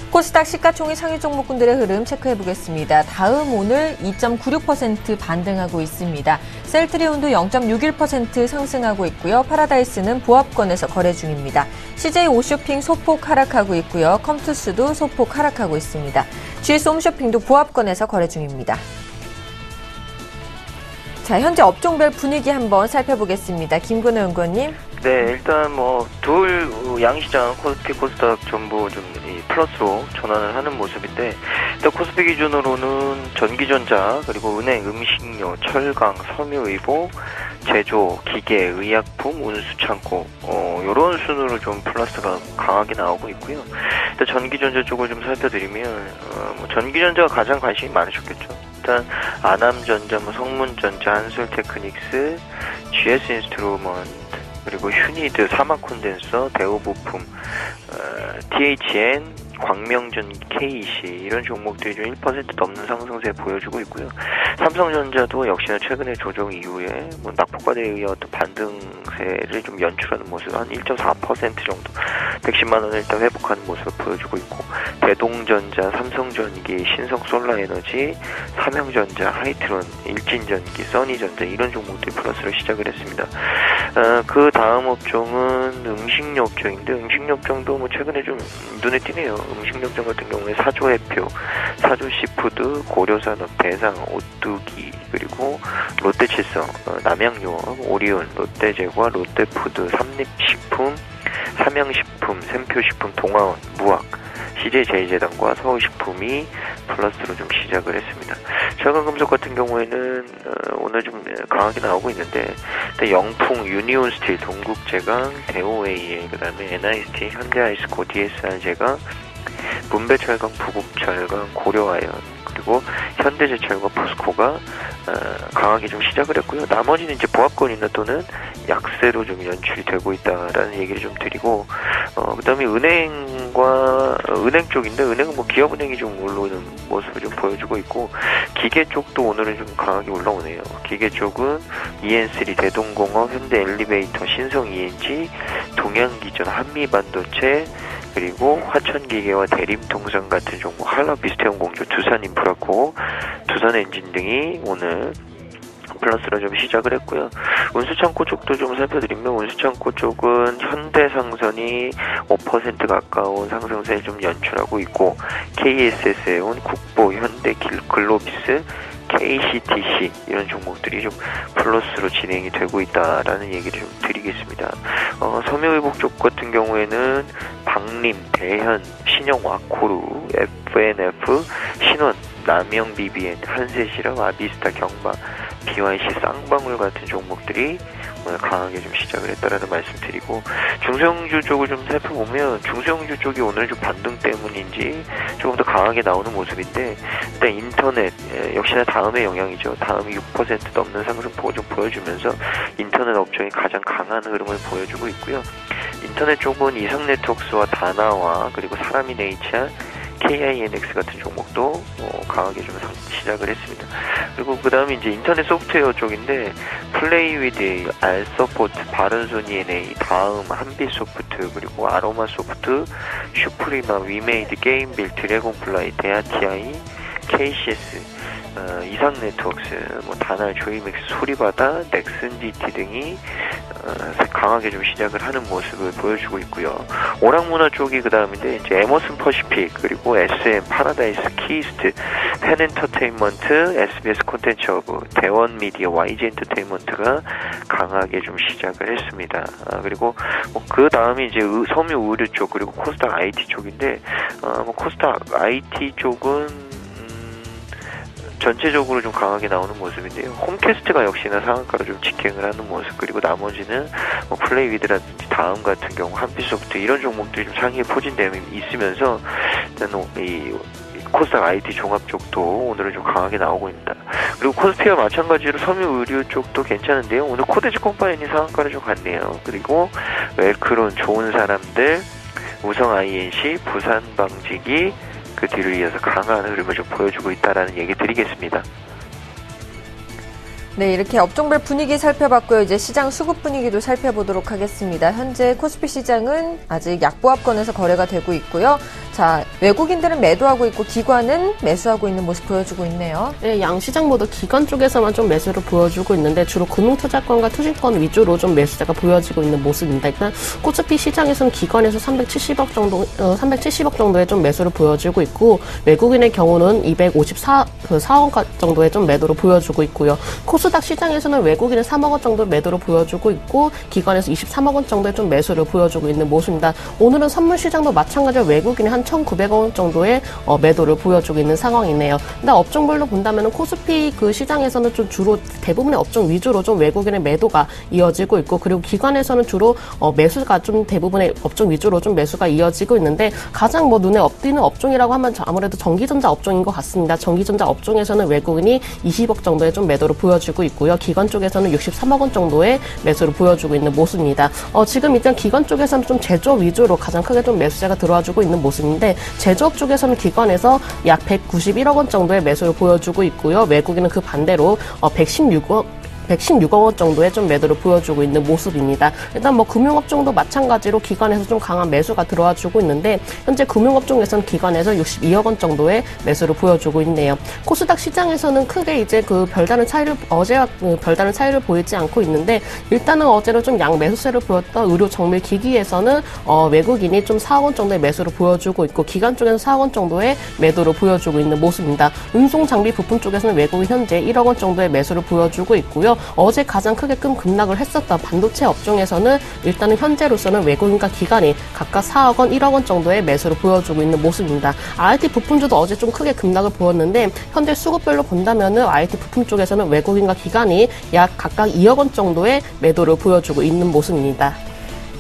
코스닥 시가총액 상위 종목군들의 흐름 체크해보겠습니다. 다음 오늘 2.96% 반등하고 있습니다. 셀트리온도 0.61% 상승하고 있고요. 파라다이스는 보합권에서 거래 중입니다. CJ 오쇼핑 소폭 하락하고 있고요. 컴투스도 소폭 하락하고 있습니다. GS 홈쇼핑도 보합권에서 거래 중입니다. 자, 현재 업종별 분위기 한번 살펴보겠습니다. 김근우 연구원님. 네, 일단 둘 양시장 코스피, 코스닥 전부 좀 플러스로 전환을 하는 모습인데, 일단 코스피 기준으로는 전기전자, 그리고 은행, 음식료, 철강, 섬유의복, 제조, 기계, 의약품, 운수창고, 요런 순으로 좀 플러스가 강하게 나오고 있고요. 일단 전기전자 쪽을 좀 살펴드리면, 전기전자가 가장 관심이 많으셨겠죠. 일단 아남전자, 성문전자, 한솔테크닉스, GS인스트루먼트, 그리고 휴니드, 사마콘덴서, 대우부품, THN, 광명전기, KEC 이런 종목들이 좀 1% 넘는 상승세 보여주고 있고요. 삼성전자도 역시나 최근에 조정 이후에 낙폭과대에 의한 어떤 반등세를 좀 연출하는 모습, 한 1.4% 정도 110만 원을 일단 회복하는 모습을 보여주고 있고, 대동전자, 삼성전기, 신성솔라에너지, 삼형전자, 하이트론, 일진전기, 써니전자 이런 종목들이 플러스로 시작을 했습니다. 그 다음 업종은 음식료 업종인데, 음식료 업종도 최근에 좀 눈에 띄네요. 음식료 업종 같은 경우에 사조해표, 사조시푸드, 고려산업, 대상, 오뚜기, 그리고 롯데칠성, 남양유업, 오리온, 롯데제과, 롯데푸드, 삼립식품, 삼양식품, 샘표식품, 동아원, 무학, CJ제일제당과 서울식품이 플러스로 좀 시작을 했습니다. 철강금속 같은 경우에는 오늘 좀 강하게 나오고 있는데, 일단 영풍, 유니온스틸, 동국제강, 대오AL, 그 다음에 NIST, 현대아이스코, DSR제강, 문배철강, 부국철강, 고려아연, 그리고 현대제철과 포스코가 강하게 좀 시작을 했고요. 나머지는 이제 보합권이나 또는 약세로 좀 연출이 되고 있다라는 얘기를 좀 드리고, 그 다음에 은행 쪽인데, 은행은 기업은행이 좀 올라오는 모습을 좀 보여주고 있고, 기계 쪽도 오늘은 좀 강하게 올라오네요. 기계 쪽은 EN3, 대동공업, 현대엘리베이터, 신성ENG, 동양기전, 한미반도체, 그리고 화천기계와 대림통상 같은 종목, 한라비스태온공조, 두산인프라코, 두산엔진 등이 오늘 플러스로 좀 시작을 했고요. 운수창고 쪽도 좀 살펴드리면, 운수창고 쪽은 현대상선이 5% 가까운 상승세를 좀 연출하고 있고, KSS에온, 국보, 현대, 글로비스, KCTC 이런 종목들이 좀 플러스로 진행이 되고 있다라는 얘기를 좀 드리겠습니다. 섬유의복 쪽 같은 경우에는 박림, 대현, 신영, 와코루, FNF, 신원, 남영 BBN, 한세실업, 아비스타 경마, BYC 쌍방울 같은 종목들이 오늘 강하게 좀 시작을 했다라는 말씀드리고, 중소형주 쪽을 좀 살펴보면 중소형주 쪽이 오늘 좀 반등 때문인지 조금 더 강하게 나오는 모습인데, 일단 인터넷 역시나 다음의 영향이죠. 다음이 6% 넘는 상승 좀 보여주면서 인터넷 업종이 가장 강한 흐름을 보여주고 있고요. 인터넷 쪽은 이상네트워크스와 다나와 그리고 사람인HR, KINX 같은 종목도 강하게 좀 시작을 했습니다. 그리고 그 다음에 이제 인터넷 소프트웨어 쪽인데, 플레이 위드, 알서포트, 바른손 ENA, 다음, 한빛소프트, 그리고 아로마소프트, 슈프리마, 위메이드, 게임빌, 드래곤플라이, 데아TI, KCS, 이상네트워크스, 다날, 조이맥스, 소리바다, 넥슨GT 등이 강하게 좀 시작을 하는 모습을 보여주고 있고요. 오락문화 쪽이 그 다음인데, 이제 에머슨 퍼시픽, 그리고 SM, 파라다이스, 키스트, 펜엔터테인먼트, SBS 콘텐츠허브, 대원미디어, YG 엔터테인먼트가 강하게 좀 시작을 했습니다. 그리고 그 다음이 이제 섬유 의류 쪽, 그리고 코스닥 IT 쪽인데, 코스닥 IT 쪽은 전체적으로 좀 강하게 나오는 모습인데요. 홈캐스트가 역시나 상한가로 좀 직행을 하는 모습, 그리고 나머지는 플레이 위드라든지 다음 같은 경우 한빛소프트 이런 종목들이 좀 상위에 포진되어 있으면서 이 코스닥 IT 종합 쪽도 오늘은 좀 강하게 나오고 있습니다. 그리고 코스피와 마찬가지로 섬유 의류 쪽도 괜찮은데요. 오늘 코데지 컴파니 상한가를 좀 갔네요. 그리고 웰크론, 좋은 사람들, 우성 INC, 부산 방직이 그 뒤를 이어서 강한 흐름을 좀 보여주고 있다라는 얘기 드리겠습니다. 네, 이렇게 업종별 분위기 살펴봤고요. 이제 시장 수급 분위기도 살펴보도록 하겠습니다. 현재 코스피 시장은 아직 약보합권에서 거래가 되고 있고요. 자, 외국인들은 매도하고 있고 기관은 매수하고 있는 모습 보여주고 있네요. 네, 양 시장 모두 기관 쪽에서만 좀 매수를 보여주고 있는데, 주로 금융투자권과 투자권 위주로 좀 매수세가 보여지고 있는 모습입니다. 일단 코스피 시장에서는 기관에서 370억 정도의 좀 매수를 보여주고 있고, 외국인의 경우는 254억 정도의 좀 매도를 보여주고 있고요. 코스닥 시장에서는 외국인은 3억 원 정도 매도를 보여주고 있고, 기관에서 23억 원 정도의 좀 매수를 보여주고 있는 모습입니다. 오늘은 선물 시장도 마찬가지로 외국인이 한 1,900억 원 정도의 매도를 보여주고 있는 상황이네요. 근데 업종별로 본다면 코스피 그 시장에서는 좀 주로 대부분의 업종 위주로 좀 외국인의 매도가 이어지고 있고, 그리고 기관에서는 주로 매수가 좀 대부분의 업종 위주로 좀 매수가 이어지고 있는데, 가장 눈에 띄는 업종이라고 하면 아무래도 전기전자 업종인 것 같습니다. 전기전자 업종에서는 외국인이 20억 정도의 좀 매도를 보여주고 있고요. 기관 쪽에서는 63억 원 정도의 매수를 보여주고 있는 모습입니다. 지금 일단 기관 쪽에서는 좀 제조업 위주로 가장 크게 좀 매수세가 들어와주고 있는 모습인데, 제조업 쪽에서는 기관에서 약 191억 원 정도의 매수를 보여주고 있고요. 외국인은 그 반대로 116억 원 정도의 좀 매도를 보여주고 있는 모습입니다. 일단 금융업종도 마찬가지로 기관에서 좀 강한 매수가 들어와주고 있는데, 현재 금융업종에서는 기관에서 62억 원 정도의 매수를 보여주고 있네요. 코스닥 시장에서는 크게 이제 어제와 별다른 차이를 보이지 않고 있는데, 일단은 어제로 좀 양 매수세를 보였던 의료 정밀 기기에서는 외국인이 좀 4억 원 정도의 매수를 보여주고 있고, 기관 쪽에서 4억 원 정도의 매도를 보여주고 있는 모습입니다. 운송 장비 부품 쪽에서는 외국인 현재 1억 원 정도의 매수를 보여주고 있고요. 어제 가장 크게 급락을 했었던 반도체 업종에서는 일단은 현재로서는 외국인과 기관이 각각 4억 원, 1억 원 정도의 매수를 보여주고 있는 모습입니다. IT 부품주도 어제 좀 크게 급락을 보였는데, 현재 수급별로 본다면은 IT 부품 쪽에서는 외국인과 기관이 약 각각 2억 원 정도의 매도를 보여주고 있는 모습입니다.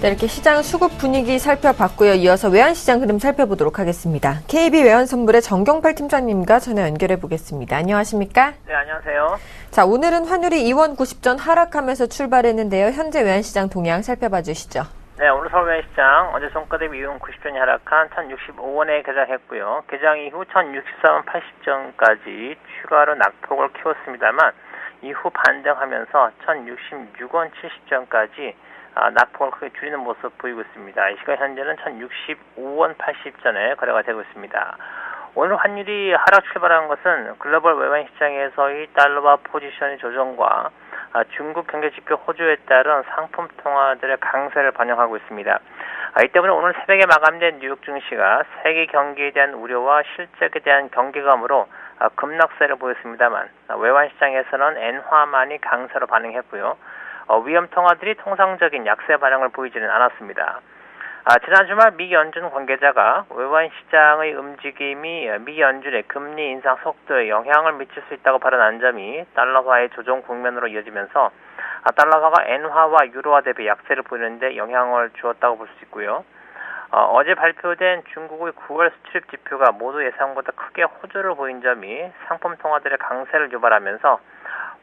네, 이렇게 시장 수급 분위기 살펴봤고요. 이어서 외환시장 흐름 살펴보도록 하겠습니다. KB 외환선물의 정경팔 팀장님과 전화 연결해 보겠습니다. 안녕하십니까? 네, 안녕하세요. 자, 오늘은 환율이 2원 90전 하락하면서 출발했는데요. 현재 외환시장 동향 살펴봐 주시죠. 네, 오늘 서울 외환시장 어제 손가 대비 2원 90전이 하락한 1065원에 개장했고요. 개장 이후 1064원 80전까지 추가로 낙폭을 키웠습니다만, 이후 반등하면서 1066원 70전까지 낙폭을 크게 줄이는 모습 보이고 있습니다. 이 시각 현재는 1065원 80전에 거래가 되고 있습니다. 오늘 환율이 하락 출발한 것은 글로벌 외환시장에서의 달러화 포지션의 조정과 중국 경제지표 호조에 따른 상품 통화들의 강세를 반영하고 있습니다. 이 때문에 오늘 새벽에 마감된 뉴욕 증시가 세계 경기에 대한 우려와 실적에 대한 경계감으로 급락세를 보였습니다만, 외환시장에서는 엔화만이 강세로 반응했고요. 위험 통화들이 통상적인 약세 반응을 보이지는 않았습니다. 지난 주말 미 연준 관계자가 외환 시장의 움직임이 미 연준의 금리 인상 속도에 영향을 미칠 수 있다고 발언한 점이 달러화의 조정 국면으로 이어지면서 달러화가 엔화와 유로화 대비 약세를 보이는데 영향을 주었다고 볼 수 있고요. 어제 발표된 중국의 9월 수출입 지표가 모두 예상보다 크게 호조를 보인 점이 상품 통화들의 강세를 유발하면서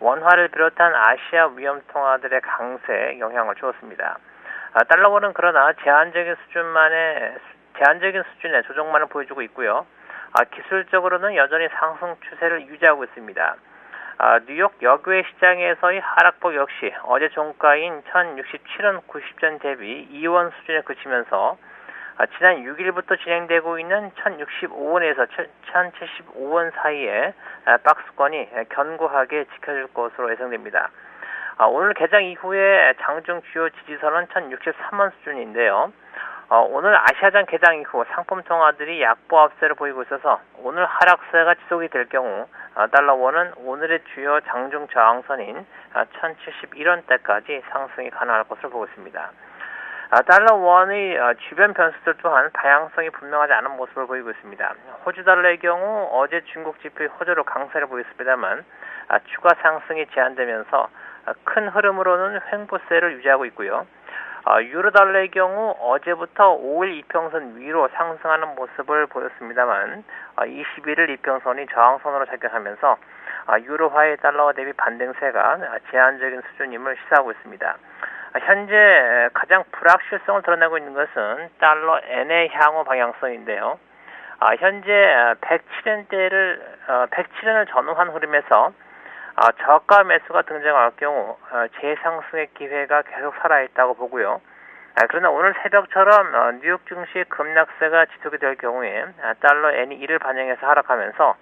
원화를 비롯한 아시아 위험 통화들의 강세에 영향을 주었습니다. 달러원은 그러나 제한적인 수준의 조정만을 보여주고 있고요. 기술적으로는 여전히 상승 추세를 유지하고 있습니다. 뉴욕 역외 시장에서의 하락폭 역시 어제 종가인 1067원 90전 대비 2원 수준에 그치면서 지난 6일부터 진행되고 있는 1065원에서 1075원 사이에 박스권이 견고하게 지켜질 것으로 예상됩니다. 오늘 개장 이후에 장중 주요 지지선은 1063원 수준인데요. 오늘 아시아장 개장 이후 상품 통화들이 약보합세를 보이고 있어서 오늘 하락세가 지속이 될 경우 달러원은 오늘의 주요 장중 저항선인 1071원대까지 상승이 가능할 것으로 보고 있습니다. 달러원의 주변 변수들 또한 다양성이 분명하지 않은 모습을 보이고 있습니다. 호주 달러의 경우 어제 중국 지표의 호조로 강세를 보였습니다만 추가 상승이 제한되면서 큰 흐름으로는 횡보세를 유지하고 있고요. 유로 달러의 경우 어제부터 5일 이평선 위로 상승하는 모습을 보였습니다만 21일 이평선이 저항선으로 작용하면서 유로화의 달러와 대비 반등세가 제한적인 수준임을 시사하고 있습니다. 현재 가장 불확실성을 드러내고 있는 것은 달러 엔의 향후 방향성인데요. 현재 107엔을 전후한 흐름에서 저가 매수가 등장할 경우 재상승의 기회가 계속 살아있다고 보고요. 그러나 오늘 새벽처럼 뉴욕 증시 급락세가 지속이 될 경우에 달러 엔이 이를 반영해서 하락하면서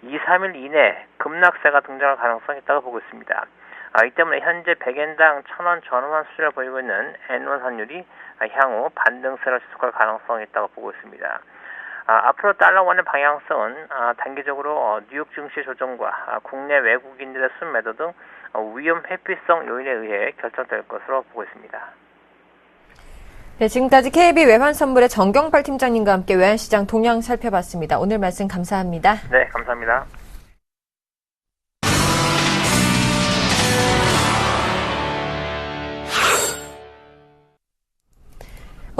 2, 3일 이내 급락세가 등장할 가능성이 있다고 보고 있습니다. 이 때문에 현재 100엔당 1000원 전후한 수준을 보이고 있는 엔원 환율이 향후 반등세를 지속할 가능성이 있다고 보고 있습니다. 앞으로 달러원의 방향성은 단기적으로 뉴욕 증시 조정과 국내 외국인들의 순매도 등 위험 회피성 요인에 의해 결정될 것으로 보고 있습니다. 네, 지금까지 KB 외환선물의 정경팔 팀장님과 함께 외환시장 동향 살펴봤습니다. 오늘 말씀 감사합니다. 네, 감사합니다.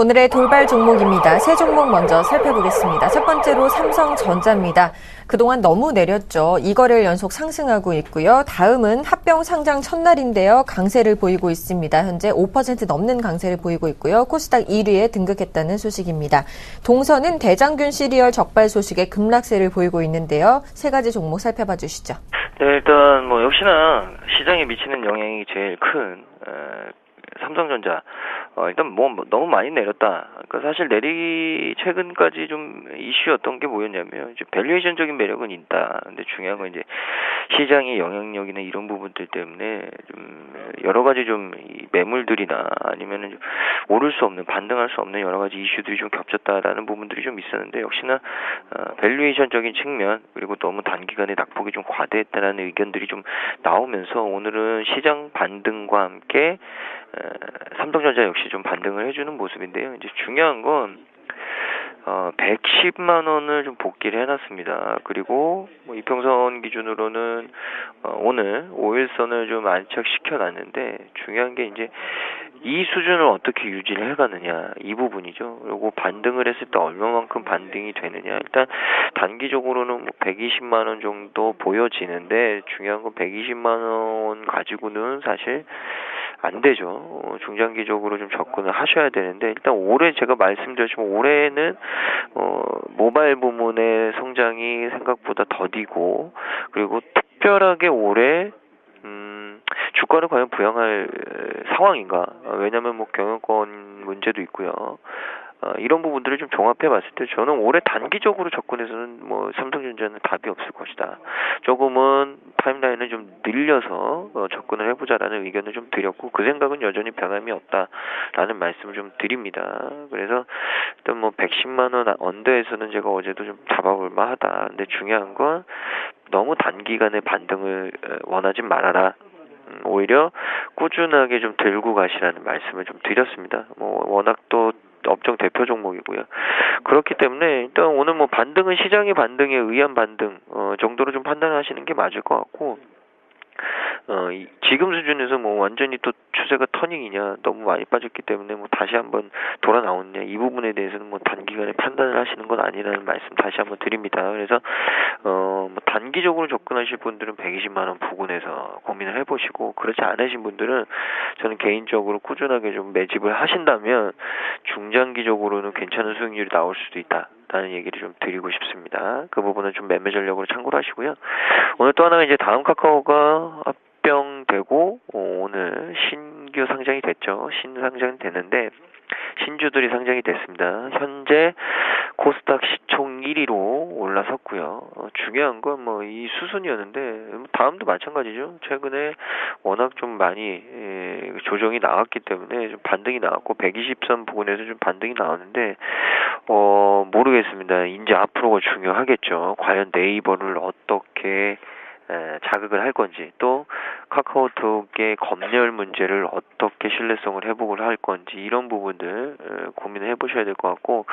오늘의 돌발 종목입니다. 세 종목 먼저 살펴보겠습니다. 첫 번째로 삼성전자입니다. 그동안 너무 내렸죠. 2거래일 연속 상승하고 있고요. 다음은 합병 상장 첫날인데요. 강세를 보이고 있습니다. 현재 5% 넘는 강세를 보이고 있고요. 코스닥 1위에 등극했다는 소식입니다. 동선은 대장균 시리얼 적발 소식에 급락세를 보이고 있는데요. 세 가지 종목 살펴봐 주시죠. 네, 일단 역시나 시장에 미치는 영향이 제일 큰 삼성전자. 일단 너무 많이 내렸다. 그러니까 사실 최근까지 좀 이슈였던 게 뭐였냐면 이제 밸류에이션적인 매력은 있다. 근데 중요한 건 이제 시장의 영향력이나 이런 부분들 때문에 좀 여러 가지 좀 매물들이나 아니면은 좀 오를 수 없는, 반등할 수 없는 여러 가지 이슈들이 좀 겹쳤다라는 부분들이 좀 있었는데, 역시나 밸류에이션적인 측면, 그리고 너무 단기간에 낙폭이 좀 과대했다라는 의견들이 좀 나오면서 오늘은 시장 반등과 함께 삼성전자 역시 좀 반등을 해주는 모습인데요. 이제 중요한 건 110만 원을 좀 복귀를 해놨습니다. 그리고 이평선 기준으로는 오늘 5일선을 좀 안착시켜놨는데, 중요한 게 이제 이 수준을 어떻게 유지를 해가느냐, 이 부분이죠. 그리고 반등을 했을 때 얼마만큼 반등이 되느냐. 일단 단기적으로는 120만 원 정도 보여지는데, 중요한 건 120만 원 가지고는 사실 안 되죠. 중장기적으로 좀 접근을 하셔야 되는데, 일단 올해 제가 말씀드렸지만 올해는 모바일 부문의 성장이 생각보다 더디고, 그리고 특별하게 올해 주가를 과연 부양할 상황인가? 왜냐하면 경영권 문제도 있고요. 이런 부분들을 좀 종합해 봤을 때 저는 올해 단기적으로 접근해서는 삼성전자는 답이 없을 것이다. 조금은 타임라인을 좀 늘려서 접근을 해보자라는 의견을 좀 드렸고, 그 생각은 여전히 변함이 없다라는 말씀을 좀 드립니다. 그래서 일단 110만 원 언더에서는 제가 어제도 좀 잡아볼 만하다. 근데 중요한 건 너무 단기간에 반등을 원하지 말아라. 오히려 꾸준하게 좀 들고 가시라는 말씀을 좀 드렸습니다. 워낙 또 업종 대표 종목이고요. 그렇기 때문에 일단 오늘 뭐 반등은 시장의 반등에 의한 반등 정도로 좀 판단하시는 게 맞을 것 같고, 지금 수준에서 뭐 완전히 또 추세가 터닝이냐, 너무 많이 빠졌기 때문에 뭐 다시 한번 돌아 나오느냐, 이 부분에 대해서는 뭐 단기간에 판단을 하시는 건 아니라는 말씀 다시 한번 드립니다. 그래서 뭐 단기적으로 접근하실 분들은 120만 원 부근에서 고민을 해보시고, 그렇지 않으신 분들은 저는 개인적으로 꾸준하게 좀 매집을 하신다면 중장기적으로는 괜찮은 수익률이 나올 수도 있다 라는 얘기를 좀 드리고 싶습니다. 그 부분은 좀 매매 전략으로 참고를 하시고요. 오늘 또 하나가 이제 다음 카카오가 합병되고 오늘 신규 상장이 됐죠. 신상장이 됐는데 신주들이 상장이 됐습니다. 현재 코스닥 시총 1위로 올라섰고요. 중요한 건 뭐 이 수순이었는데 다음도 마찬가지죠. 최근에 워낙 좀 많이 조정이 나왔기 때문에 좀 반등이 나왔고 120선 부근에서 좀 반등이 나왔는데 모르겠습니다. 이제 앞으로가 중요하겠죠. 과연 네이버를 어떻게 자극을 할 건지, 또 카카오톡의 검열 문제를 어떻게 신뢰성을 회복을 할 건지, 이런 부분들 고민을 해보셔야 될 것 같고,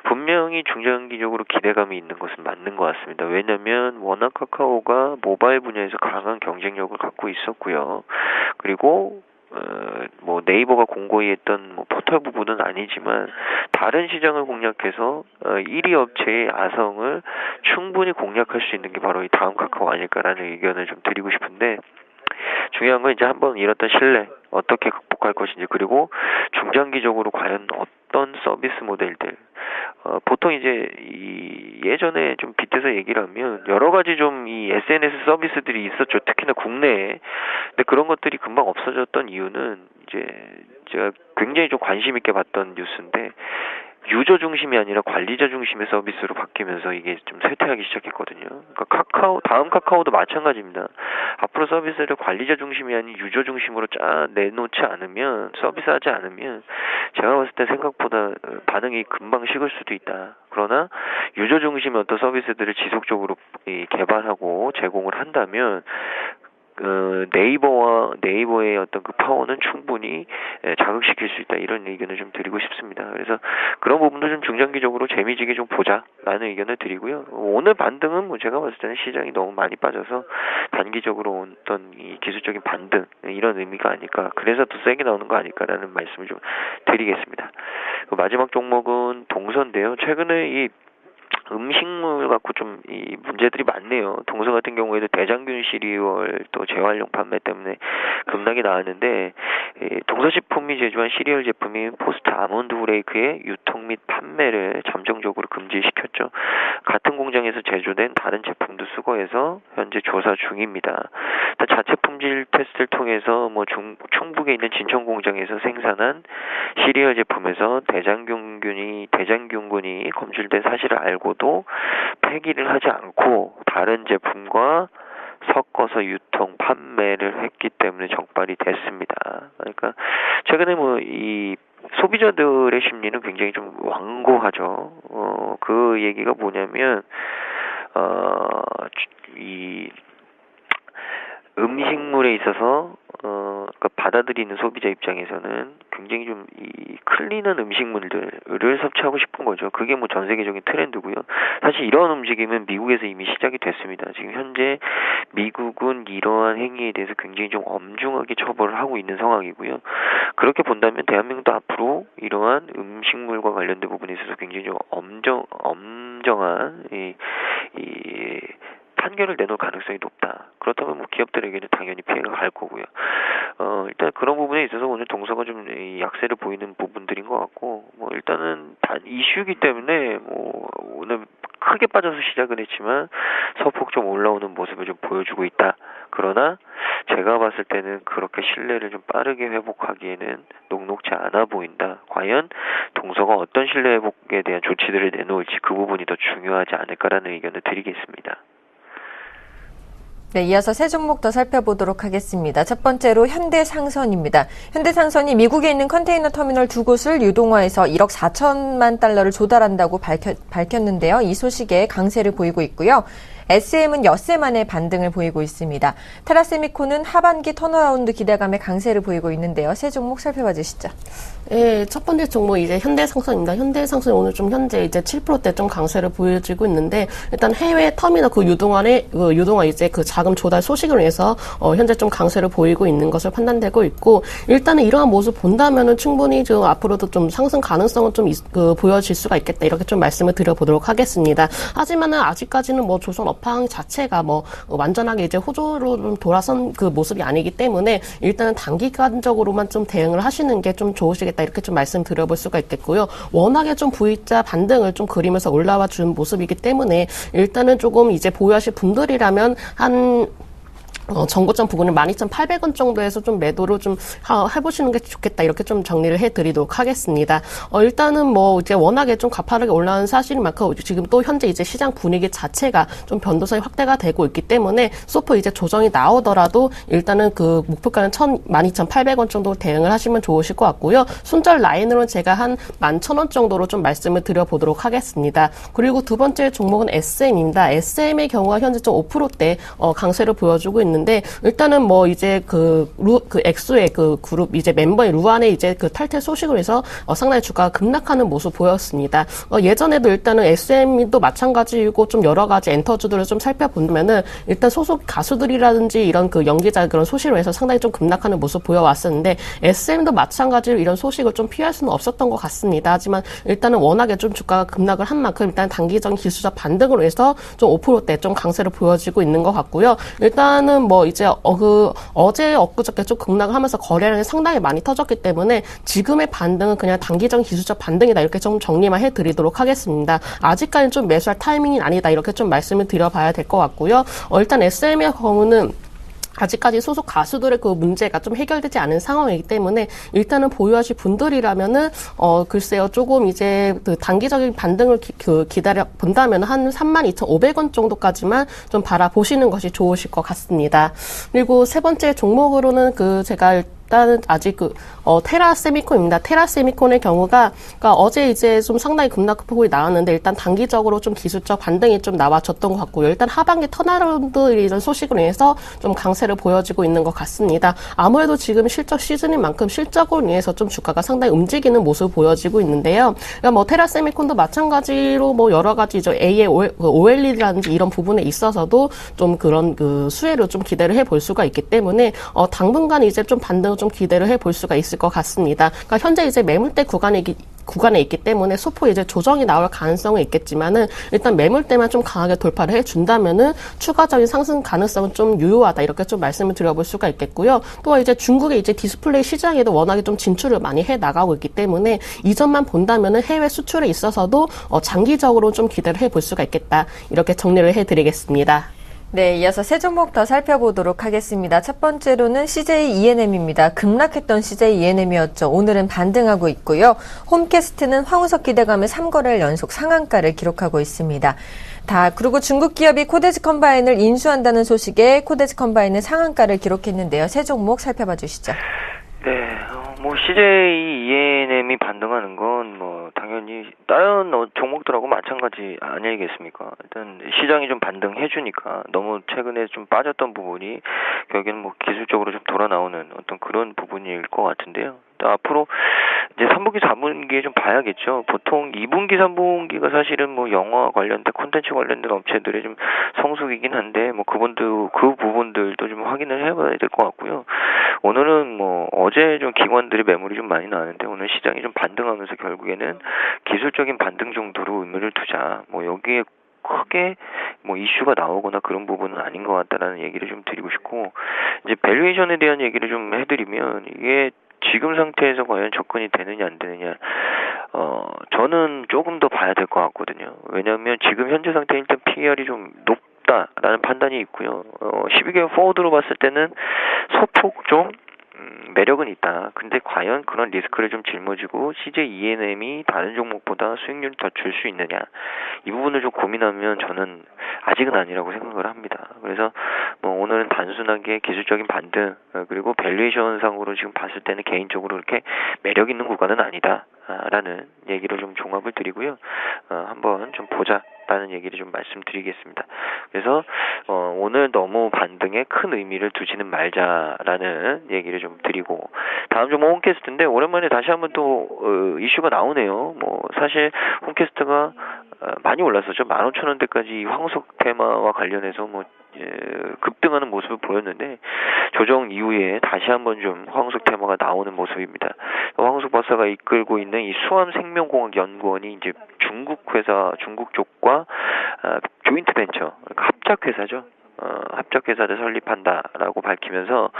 분명히 중장기적으로 기대감이 있는 것은 맞는 것 같습니다. 왜냐하면 워낙 카카오가 모바일 분야에서 강한 경쟁력을 갖고 있었고요. 그리고 뭐 네이버가 공고히 했던 뭐 포털 부분은 아니지만 다른 시장을 공략해서 1위 업체의 아성을 충분히 공략할 수 있는 게 바로 이 다음 카카오 아닐까라는 의견을 좀 드리고 싶은데, 중요한 건 이제 한번 잃었던 신뢰 어떻게 극복할 것인지, 그리고 중장기적으로 과연 어떤 서비스 모델들, 보통 이제 예전에 좀 빗대서 얘기를 하면 여러 가지 좀 이 SNS 서비스들이 있었죠. 특히나 국내에. 근데 그런 것들이 금방 없어졌던 이유는 이제 제가 굉장히 좀 관심 있게 봤던 뉴스인데, 유저 중심이 아니라 관리자 중심의 서비스로 바뀌면서 이게 좀 쇠퇴하기 시작했거든요. 그러니까 다음 카카오도 마찬가지입니다. 앞으로 서비스를 관리자 중심이 아닌 유저 중심으로 내놓지 않으면, 서비스하지 않으면 제가 봤을 때 생각보다 반응이 금방 식을 수도 있다. 그러나 유저 중심의 어떤 서비스들을 지속적으로 개발하고 제공을 한다면 네이버의 어떤 그 파워는 충분히 자극시킬 수 있다, 이런 의견을 좀 드리고 싶습니다. 그래서 그런 부분도 좀 중장기적으로 재미지게 좀 보자라는 의견을 드리고요. 오늘 반등은 뭐 제가 봤을 때는 시장이 너무 많이 빠져서 단기적으로 어떤 이 기술적인 반등, 이런 의미가 아닐까, 그래서 더 세게 나오는 거 아닐까라는 말씀을 좀 드리겠습니다. 마지막 종목은 동서인데요. 최근에 이 음식물 갖고 좀 이 문제들이 많네요. 동서 같은 경우에도 대장균 시리얼 또 재활용 판매 때문에 급락이 나왔는데, 동서식품이 제조한 시리얼 제품인 포스트 아몬드 브레이크의 유통 및 판매를 잠정적으로 금지시켰죠. 같은 공장에서 제조된 다른 제품도 수거해서 현재 조사 중입니다. 자체 품질 테스트를 통해서 뭐 충북에 있는 진천 공장에서 생산한 시리얼 제품에서 대장균군이 검출된 사실을 알고도 폐기를 하지 않고 다른 제품과 섞어서 유통, 판매를 했기 때문에 적발이 됐습니다. 그러니까 최근에 뭐 이 소비자들의 심리는 굉장히 좀 완고하죠. 그 얘기가 뭐냐면 이 음식물에 있어서 그러니까 받아들이는 소비자 입장에서는 굉장히 좀 이 클린한 음식물들을 섭취하고 싶은 거죠. 그게 뭐 전 세계적인 트렌드고요. 사실 이런 움직임은 미국에서 이미 시작이 됐습니다. 지금 현재 미국은 이러한 행위에 대해서 굉장히 좀 엄중하게 처벌을 하고 있는 상황이고요. 그렇게 본다면 대한민국도 앞으로 이러한 음식물과 관련된 부분에 있어서 굉장히 좀 엄정한 판결을 내놓을 가능성이 높다. 그렇다면 뭐 기업들에게는 당연히 피해가 갈 거고요. 일단 그런 부분에 있어서 오늘 동서가 좀 약세를 보이는 부분들인 것 같고, 뭐 일단은 단 이슈이기 때문에 뭐 오늘 크게 빠져서 시작은 했지만 소폭 좀 올라오는 모습을 좀 보여주고 있다. 그러나 제가 봤을 때는 그렇게 신뢰를 좀 빠르게 회복하기에는 녹록지 않아 보인다. 과연 동서가 어떤 신뢰 회복에 대한 조치들을 내놓을지, 그 부분이 더 중요하지 않을까라는 의견을 드리겠습니다. 네, 이어서 세 종목 더 살펴보도록 하겠습니다. 첫 번째로 현대상선입니다. 현대상선이 미국에 있는 컨테이너 터미널 두 곳을 유동화해서 1억 4천만 달러를 조달한다고 밝혔는데요. 이 소식에 강세를 보이고 있고요. SM은 엿새 만에 반등을 보이고 있습니다. 테라세미콘은 하반기 턴어라운드 기대감에 강세를 보이고 있는데요. 세 종목 살펴봐 주시죠. 예, 첫 번째 종목 이제 현대상선입니다. 현대상선이 오늘 좀 현재 이제 7%대 좀 강세를 보여지고 있는데, 일단 해외 터미널 유동화 이제 그 자금 조달 소식을 위해서 현재 좀 강세를 보이고 있는 것을 판단되고 있고, 일단은 이러한 모습 본다면은 충분히 좀 앞으로도 좀 상승 가능성은 좀 보여질 수가 있겠다, 이렇게 좀 말씀을 드려보도록 하겠습니다. 하지만은 아직까지는 뭐 조선 업황 자체가 뭐 완전하게 이제 호조로 좀 돌아선 그 모습이 아니기 때문에 일단은 단기간적으로만 좀 대응을 하시는 게 좀 좋으시겠다, 이렇게 좀 말씀드려볼 수가 있겠고요. 워낙에 좀 V자 반등을 좀 그리면서 올라와 준 모습이기 때문에 일단은 조금 이제 보유하실 분들이라면 한 정고점 부근을 12,800원 정도에서 좀 매도를 좀 해보시는 게 좋겠다, 이렇게 좀 정리를 해드리도록 하겠습니다. 일단은 뭐 이제 워낙에 좀 가파르게 올라온 사실인 만큼 지금 또 현재 이제 시장 분위기 자체가 좀 변동성이 확대가 되고 있기 때문에 소폭 이제 조정이 나오더라도 일단은 그 목표가는 12,800원 정도 대응을 하시면 좋으실 것 같고요. 손절 라인으로는 제가 한 11,000원 정도로 좀 말씀을 드려보도록 하겠습니다. 그리고 두 번째 종목은 SM입니다. SM의 경우가 현재 좀 5%대 강세를 보여주고 있는. 근데 일단은 뭐 이제 그 엑소의 그 그룹 이제 멤버인 루안의 이제 그 탈퇴 소식을 해서 상당히 주가가 급락하는 모습 보였습니다. 예전에도 일단은 SM도 마찬가지이고 좀 여러 가지 엔터주들을 좀 살펴보면은 일단 소속 가수들이라든지 이런 그 연기자 그런 소식으로 해서 상당히 좀 급락하는 모습 보여왔었는데, SM도 마찬가지로 이런 소식을 좀 피할 수는 없었던 것 같습니다. 하지만 일단은 워낙에 좀 주가가 급락을 한 만큼 일단 단기적인 기술적 반등으로 해서 좀 5%대 좀 강세를 보여지고 있는 것 같고요. 일단은 뭐 이제 어제 엊그저께 좀 급락을 하면서 거래량이 상당히 많이 터졌기 때문에 지금의 반등은 그냥 단기적인 기술적 반등이다, 이렇게 좀 정리만 해드리도록 하겠습니다. 아직까지는 좀 매수할 타이밍이 아니다, 이렇게 좀 말씀을 드려봐야 될 것 같고요. 일단 SM의 경우는 아직까지 소속 가수들의 그 문제가 좀 해결되지 않은 상황이기 때문에 일단은 보유하실 분들이라면은 글쎄요, 조금 이제 그 단기적인 반등을 기다려 본다면 한 32,500원 정도까지만 좀 바라보시는 것이 좋으실 것 같습니다. 그리고 세 번째 종목으로는 제가 일단은 아직 테라세미콘입니다. 테라세미콘의 경우가, 그러니까 어제 이제 좀 상당히 급락폭이 나왔는데 일단 단기적으로 좀 기술적 반등이 좀 나와졌던 것 같고요. 일단 하반기 턴어라운드 이런 소식으로 인해서 좀 강세를 보여지고 있는 것 같습니다. 아무래도 지금 실적 시즌인 만큼 실적으로 인해서 좀 주가가 상당히 움직이는 모습을 보여지고 있는데요. 그러니까 뭐 테라세미콘도 마찬가지로 뭐 여러 가지 A의 OLED라든지 이런 부분에 있어서도 좀 그런 그 수혜를 좀 기대를 해볼 수가 있기 때문에 당분간 이제 좀 반등을 좀 기대를 해볼 수가 있을 것 같습니다. 그러니까 현재 이제 매물대 구간에 있기 때문에 소폭 이제 조정이 나올 가능성은 있겠지만은 일단 매물대만 좀 강하게 돌파를 해준다면은 추가적인 상승 가능성은 좀 유효하다, 이렇게 좀 말씀을 드려볼 수가 있겠고요. 또 이제 중국의 이제 디스플레이 시장에도 워낙에 좀 진출을 많이 해 나가고 있기 때문에 이 점만 본다면은 해외 수출에 있어서도 장기적으로 좀 기대를 해볼 수가 있겠다, 이렇게 정리를 해드리겠습니다. 네, 이어서 세 종목 더 살펴보도록 하겠습니다. 첫 번째로는 CJ E&M입니다. 급락했던 CJ E&M이었죠. 오늘은 반등하고 있고요. 홈캐스트는 황우석 기대감에 3거래일 연속 상한가를 기록하고 있습니다. 그리고 중국 기업이 코데지 컴바인을 인수한다는 소식에 코데지 컴바인은 상한가를 기록했는데요. 세 종목 살펴봐 주시죠. 네, 뭐 CJ E&M이 반등하는 건 뭐 당연히 다른 종목들하고 마찬가지 아니겠습니까? 일단 시장이 좀 반등해주니까 너무 최근에 좀 빠졌던 부분이 결국에는 뭐 기술적으로 좀 돌아 나오는 어떤 그런 부분일 것 같은데요. 앞으로 이제 3분기, 4분기에 좀 봐야겠죠. 보통 2분기, 3분기가 사실은 뭐 영화 관련된 콘텐츠 관련된 업체들의 좀 성수기긴 한데 뭐 그 부분들도 좀 확인을 해봐야 될 것 같고요. 오늘은 뭐 어제 좀 기관들의 매물이 좀 많이 나왔는데 오늘 시장이 좀 반등하면서 결국에는 기술적인 반등 정도로 의미를 두자. 뭐 여기에 크게 뭐 이슈가 나오거나 그런 부분은 아닌 것 같다라는 얘기를 좀 드리고 싶고, 이제 밸류에이션에 대한 얘기를 좀 해드리면 이게 지금 상태에서 과연 접근이 되느냐 안 되느냐, 저는 조금 더 봐야 될 것 같거든요. 왜냐하면 지금 현재 상태 일단 PER이 좀 높다라는 판단이 있고요. 12개월 포워드로 봤을 때는 소폭 좀 매력은 있다. 근데 과연 그런 리스크를 좀 짊어지고 CJ E&M이 다른 종목보다 수익률을 더 줄 수 있느냐, 이 부분을 좀 고민하면 저는 아직은 아니라고 생각을 합니다. 그래서 뭐 오늘은 단순하게 기술적인 반등 그리고 밸류에이션 상으로 지금 봤을 때는 개인적으로 그렇게 매력 있는 구간은 아니다라는 얘기를 좀 종합을 드리고요. 한번 좀 보자라는 얘기를 좀 말씀드리겠습니다. 그래서 오늘 너무 반등에 큰 의미를 두지는 말자라는 얘기를 좀 드리고, 다음 종목 홈캐스트인데 오랜만에 다시 한번 또 이슈가 나오네요. 뭐 사실 홈캐스트가 많이 올랐었죠. 15,000원대까지 황석 테마와 관련해서 뭐 급등하는 모습을 보였는데 조정 이후에 다시 한번 좀 황석 테마가 나오는 모습입니다. 황석 박사가 이끌고 있는 이 수암생명공학연구원이 이제 중국 쪽과 조인트 벤처, 그러니까 합작 회사죠. 합작 회사를 설립한다라고 밝히면서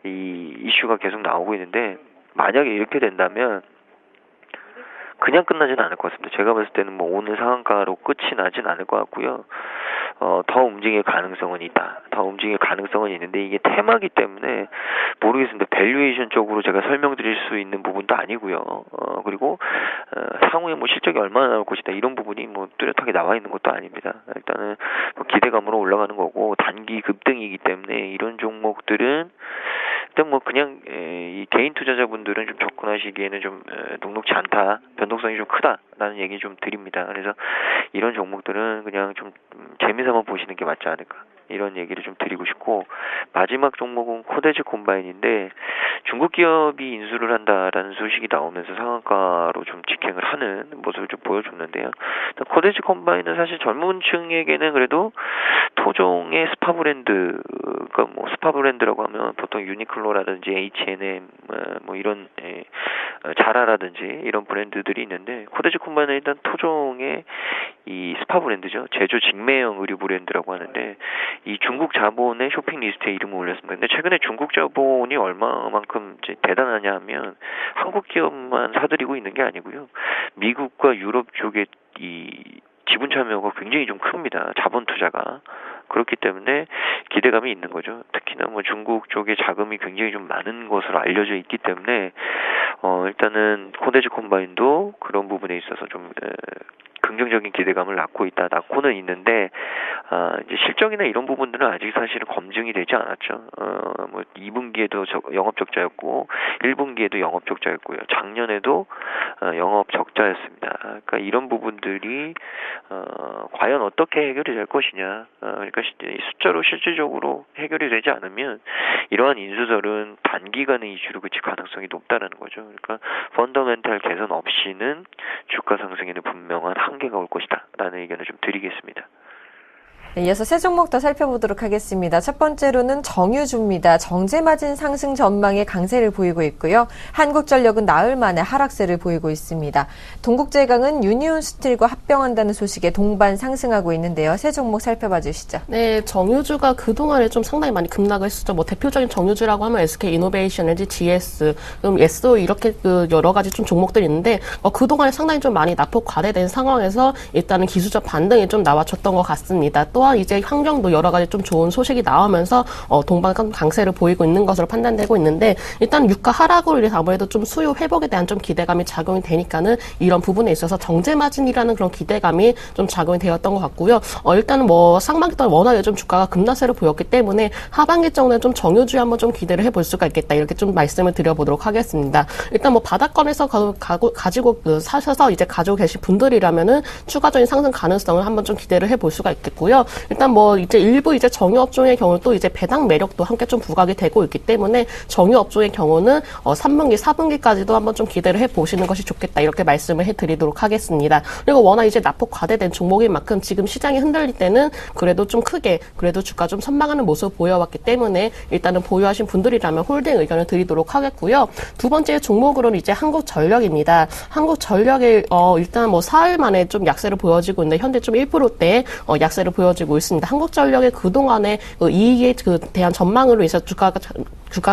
이 이슈가 계속 나오고 있는데, 만약에 이렇게 된다면 그냥 끝나진 않을 것 같습니다. 제가 봤을 때는 뭐 오늘 상한가로 끝이 나진 않을 것 같고요. 더 움직일 가능성은 있다. 더 움직일 가능성은 있는데 이게 테마기 때문에 모르겠습니다. 밸류에이션 쪽으로 제가 설명드릴 수 있는 부분도 아니고요. 그리고 향후에 뭐 실적이 얼마나 나올 것이다 이런 부분이 뭐 뚜렷하게 나와 있는 것도 아닙니다. 일단은 뭐 기대감으로 올라가는 거고 단기 급등이기 때문에 이런 종목들은 일단 뭐 그냥 이 개인 투자자분들은 좀 접근하시기에는 좀 녹록지 않다, 변동성이 좀 크다라는 얘기 좀 드립니다. 그래서 이런 종목들은 그냥 좀 재미삼아 보시는 게 맞지 않을까, 이런 얘기를 좀 드리고 싶고, 마지막 종목은 코데즈 콤바인인데 중국 기업이 인수를 한다라는 소식이 나오면서 상한가로 좀 직행을 하는 모습을 좀 보여줬는데요. 코데즈 콤바인은 사실 젊은 층에게는 그래도 토종의 스파 브랜드가, 뭐 스파 브랜드라고 하면 보통 유니클로라든지 H&M 뭐 이런 자라라든지 이런 브랜드들이 있는데, 코데즈 콤바인은 일단 토종의 이 스파 브랜드죠. 제조 직매형 의류 브랜드라고 하는데 이 중국 자본의 쇼핑 리스트에 이름을 올렸습니다. 근데 최근에 중국 자본이 얼마만큼 이제 대단하냐 하면 한국 기업만 사들이고 있는 게 아니고요. 미국과 유럽 쪽에 이 지분 참여가 굉장히 좀 큽니다. 자본 투자가. 그렇기 때문에 기대감이 있는 거죠. 특히나 뭐 중국 쪽에 자금이 굉장히 좀 많은 것으로 알려져 있기 때문에 일단은 코데즈 콤바인도 그런 부분에 있어서 좀 긍정적인 기대감을 낳고는 있는데, 이제 실적이나 이런 부분들은 아직 사실은 검증이 되지 않았죠. 뭐 2분기에도 영업 적자였고 1분기에도 영업 적자였고요. 작년에도 영업 적자였습니다. 그러니까 이런 부분들이 과연 어떻게 해결이 될 것이냐. 그러니까 숫자로 실질적으로 해결이 되지 않으면 이러한 인수설은 단기간의 이슈로 그칠 가능성이 높다라는 거죠. 그러니까 펀더멘탈 개선 없이는 주가 상승에는 분명한 한계가 올 것이다 라는 의견을 좀 드리겠습니다. 네, 이어서 세 종목 더 살펴보도록 하겠습니다. 첫 번째로는 정유주입니다. 정제마진 상승 전망에 강세를 보이고 있고요. 한국전력은 나흘 만에 하락세를 보이고 있습니다. 동국제강은 유니온스틸과 합병한다는 소식에 동반 상승하고 있는데요. 세 종목 살펴봐 주시죠. 네, 정유주가 그동안에 좀 상당히 많이 급락을 했었죠. 뭐 대표적인 정유주라고 하면 SK이노베이션, LG GS, SO 이렇게 여러 가지 좀 종목들이 있는데 그동안에 상당히 좀 많이 낙폭 과대된 상황에서 일단은 기술적 반등이 좀 나와줬던 것 같습니다. 또한 이제 환경도 여러 가지 좀 좋은 소식이 나오면서 동반 강세를 보이고 있는 것으로 판단되고 있는데, 일단 유가 하락으로 인해서 아무래도 좀 수요 회복에 대한 좀 기대감이 작용이 되니까는 이런 부분에 있어서 정제 마진이라는 그런 기대감이 좀 작용이 되었던 것 같고요. 일단은 뭐 상반기 동안 워낙에 좀 주가가 급락세를 보였기 때문에 하반기 정도는 좀 정유주에 한번 좀 기대를 해볼 수가 있겠다, 이렇게 좀 말씀을 드려보도록 하겠습니다. 일단 뭐 바닥권에서 가지고 사셔서 이제 가지고 계신 분들이라면은 추가적인 상승 가능성을 한번 좀 기대를 해볼 수가 있겠고요. 일단 뭐 이제 일부 이제 정유업종의 경우는 또 이제 배당 매력도 함께 좀 부각이 되고 있기 때문에 정유업종의 경우는 3분기, 4분기까지도 한번 좀 기대를 해보시는 것이 좋겠다, 이렇게 말씀을 해드리도록 하겠습니다. 그리고 워낙 이제 낙폭 과대된 종목인 만큼 지금 시장이 흔들릴 때는 그래도 좀 크게 그래도 주가 좀 선방하는 모습을 보여왔기 때문에 일단은 보유하신 분들이라면 홀딩 의견을 드리도록 하겠고요. 두 번째 종목으로는 이제 한국전력입니다. 한국전력에 일단 뭐 사흘 만에 좀 약세를 보여지고 있는데 현재 좀 1%대 약세를 보여지고 있습니다. 한국전력의 그동안의 이익에 대한 전망으로 인해서 주가가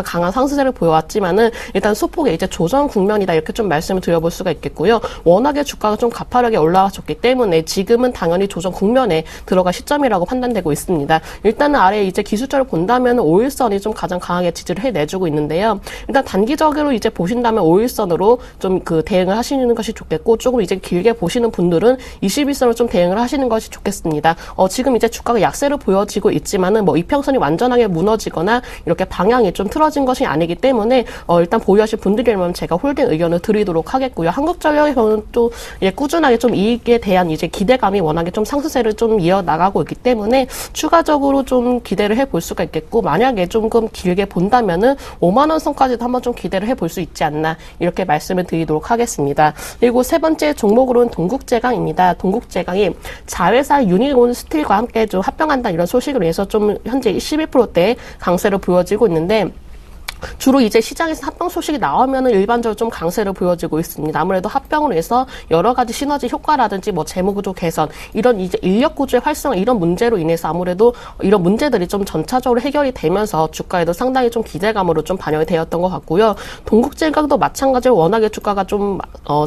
강한 상승세를 보여왔지만은 일단 소폭의 이제 조정 국면이다, 이렇게 좀 말씀을 드려볼 수가 있겠고요. 워낙에 주가가 좀 가파르게 올라왔기 때문에 지금은 당연히 조정 국면에 들어갈 시점이라고 판단되고 있습니다. 일단은 아래 이제 기술적으로 본다면 5일선이 좀 가장 강하게 지지를 해내주고 있는데요. 일단 단기적으로 이제 보신다면 5일선으로 좀 대응을 하시는 것이 좋겠고, 조금 이제 길게 보시는 분들은 21선으로 좀 대응을 하시는 것이 좋겠습니다. 지금 이제 주가가 약세를 보여지고 있지만은 뭐 이평선이 완전하게 무너지거나 이렇게 방향이 좀 틀어진 것이 아니기 때문에 일단 보유하실 분들이라면 제가 홀딩 의견을 드리도록 하겠고요. 한국전력에서는 또 꾸준하게 좀 이익에 대한 이제 기대감이 워낙에 좀 상승세를 좀 이어나가고 있기 때문에 추가적으로 좀 기대를 해볼 수가 있겠고, 만약에 조금 길게 본다면은 5만 원 선까지도 한번 좀 기대를 해볼 수 있지 않나 이렇게 말씀을 드리도록 하겠습니다. 그리고 세 번째 종목으로는 동국제강입니다. 동국제강이 자회사 유니온 스틸과 함께 좀 합병한다 이런 소식으로 해서 좀 현재 11%대 강세를 보여지고 있는데, 주로 이제 시장에서 합병 소식이 나오면은 일반적으로 좀 강세를 보여지고 있습니다. 아무래도 합병으로 해서 여러 가지 시너지 효과라든지 뭐 재무구조 개선, 이런 이제 인력 구조의 활성화, 이런 문제로 인해서 아무래도 이런 문제들이 좀 전차적으로 해결이 되면서 주가에도 상당히 좀 기대감으로 좀 반영이 되었던 것 같고요. 동국제강도 마찬가지로 워낙에 주가가 좀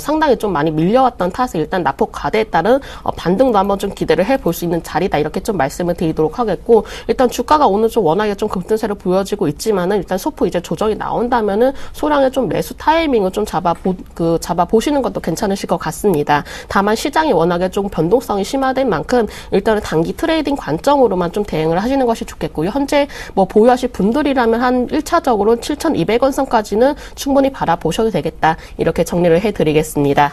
상당히 좀 많이 밀려왔던 탓에 일단 낙폭 과대에 따른 반등도 한번 좀 기대를 해볼 수 있는 자리다, 이렇게 좀 말씀을 드리도록 하겠고, 일단 주가가 오늘 좀 워낙에 좀 급등세를 보여지고 있지만은 일단 소폭 이제 조정이 나온다면은 소량의 좀 매수 타이밍을 좀 잡아보시는 것도 괜찮으실 것 같습니다. 다만 시장이 워낙에 좀 변동성이 심화된 만큼 일단은 단기 트레이딩 관점으로만 좀 대응을 하시는 것이 좋겠고요. 현재 뭐 보유하실 분들이라면 한 1차적으로 7,200원 선까지는 충분히 바라보셔도 되겠다, 이렇게 정리를 해드리겠습니다.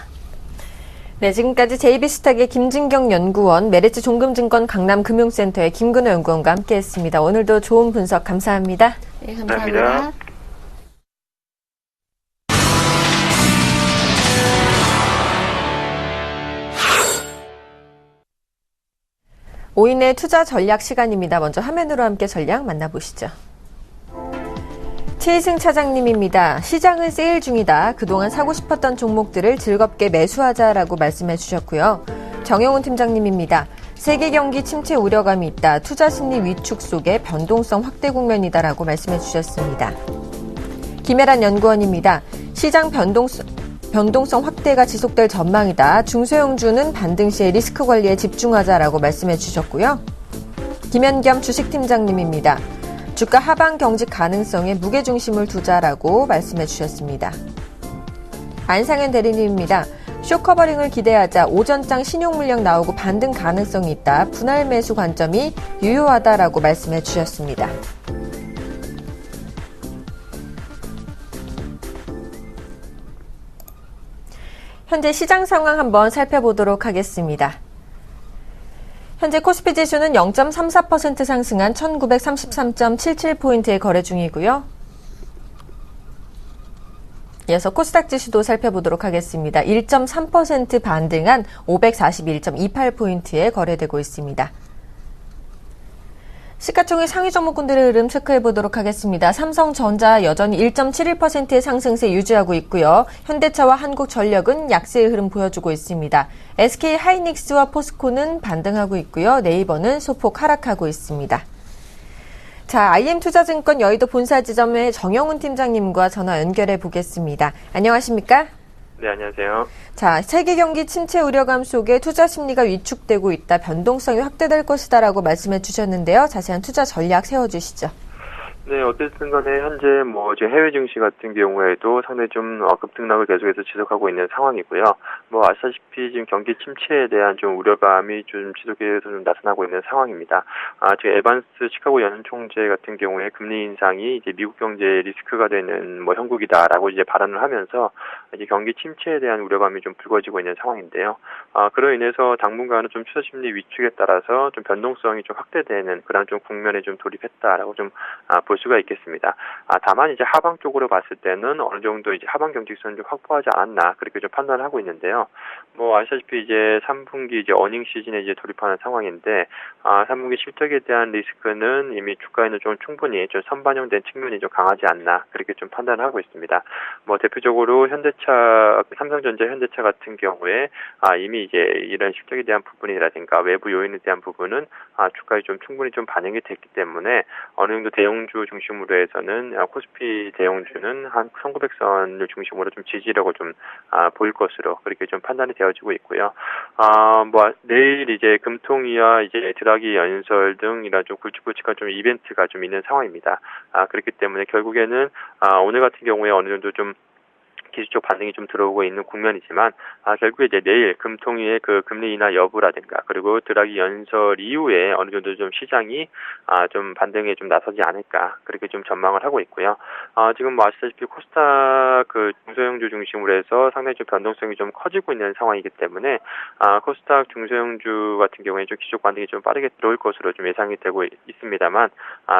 네, 지금까지 JB스탁의 김진경 연구원, 메리츠 종금증권 강남금융센터의 김근호 연구원과 함께했습니다. 오늘도 좋은 분석 감사합니다. 네, 감사합니다. 오인의 투자 전략 시간입니다. 먼저 화면으로 함께 전략 만나보시죠. 최희승 차장님입니다. 시장은 세일 중이다. 그동안 사고 싶었던 종목들을 즐겁게 매수하자라고 말씀해 주셨고요. 정영훈 팀장님입니다. 세계 경기 침체 우려감이 있다. 투자 심리 위축 속에 변동성 확대 국면이다라고 말씀해 주셨습니다. 김혜란 연구원입니다. 시장 변동성 확대가 지속될 전망이다. 중소형주는 반등 시에 리스크 관리에 집중하자라고 말씀해 주셨고요. 김현겸 주식팀장님입니다. 주가 하방 경직 가능성에 무게중심을 두자라고 말씀해 주셨습니다. 안상현 대리님입니다. 쇼커버링을 기대하자 오전장 신용물량 나오고 반등 가능성이 있다. 분할 매수 관점이 유효하다라고 말씀해 주셨습니다. 현재 시장 상황 한번 살펴보도록 하겠습니다. 현재 코스피 지수는 0.34% 상승한 1933.77포인트에 거래 중이고요. 이어서 코스닥 지수도 살펴보도록 하겠습니다. 1.3% 반등한 541.28포인트에 거래되고 있습니다. 시가총액 상위 종목군들의 흐름 체크해보도록 하겠습니다. 삼성전자 여전히 1.71%의 상승세 유지하고 있고요. 현대차와 한국전력은 약세의 흐름 보여주고 있습니다. SK하이닉스와 포스코는 반등하고 있고요. 네이버는 소폭 하락하고 있습니다. 자, IM투자증권 여의도 본사 지점의 정영훈 팀장님과 전화 연결해 보겠습니다. 안녕하십니까? 네, 안녕하세요. 자, 세계 경기 침체 우려감 속에 투자 심리가 위축되고 있다. 변동성이 확대될 것이다라고 말씀해 주셨는데요. 자세한 투자 전략 세워주시죠. 네, 어쨌든 간에 현재 이제 해외 증시 같은 경우에도 상당히 좀 급등락을 계속해서 지속하고 있는 상황이고요. 아시다시피 지금 경기 침체에 대한 좀 우려감이 좀 지속해서 좀 나타나고 있는 상황입니다. 지금 에반스 시카고 연준 총재 같은 경우에 금리 인상이 이제 미국 경제에 리스크가 되는 형국이다라고 이제 발언을 하면서 이제 경기 침체에 대한 우려감이 좀 불거지고 있는 상황인데요. 그로 인해서 당분간은 좀 투자 심리 위축에 따라서 좀 변동성이 좀 확대되는 그런 좀 국면에 좀 돌입했다라고 좀 볼 수가 있겠습니다. 다만 이제 하방 쪽으로 봤을 때는 어느 정도 이제 하방 경직선을 좀 확보하지 않았나 그렇게 좀 판단을 하고 있는데요. 아시다시피 이제 3분기 이제 어닝 시즌에 이제 돌입하는 상황인데 3분기 실적에 대한 리스크는 이미 주가에는 좀 충분히 좀 선반영된 측면이 좀 강하지 않나 그렇게 좀 판단을 하고 있습니다. 대표적으로 삼성전자 현대차 같은 경우에 이미 이제 이런 실적에 대한 부분이라든가 외부 요인에 대한 부분은 주가에 좀 충분히 좀 반영이 됐기 때문에 어느 정도 대형주 중심으로 해서는 코스피 대형주는 한 1900선을 중심으로 좀 지지력을 좀 보일 것으로 그렇게 좀 판단이 되어지고 있고요. 내일 이제 금통위와 이제 드라기 연설 등 이런 좀 굵직굵직한 좀 이벤트가 좀 있는 상황입니다. 그렇기 때문에 결국에는 오늘 같은 경우에 어느 정도 좀 기술적 반등이 좀 들어오고 있는 국면이지만 결국에 이제 내일 금통위의 그 금리 인하 여부라든가 그리고 드라기 연설 이후에 어느 정도 좀 시장이 좀 반등에 좀 나서지 않을까 그렇게 좀 전망을 하고 있고요. 지금 뭐 아시다시피 코스닥 그 중소형주 중심으로 해서 상당히 좀 변동성이 좀 커지고 있는 상황이기 때문에 코스닥 중소형주 같은 경우에 좀 기술적 반등이 좀 빠르게 들어올 것으로 좀 예상이 되고 있습니다만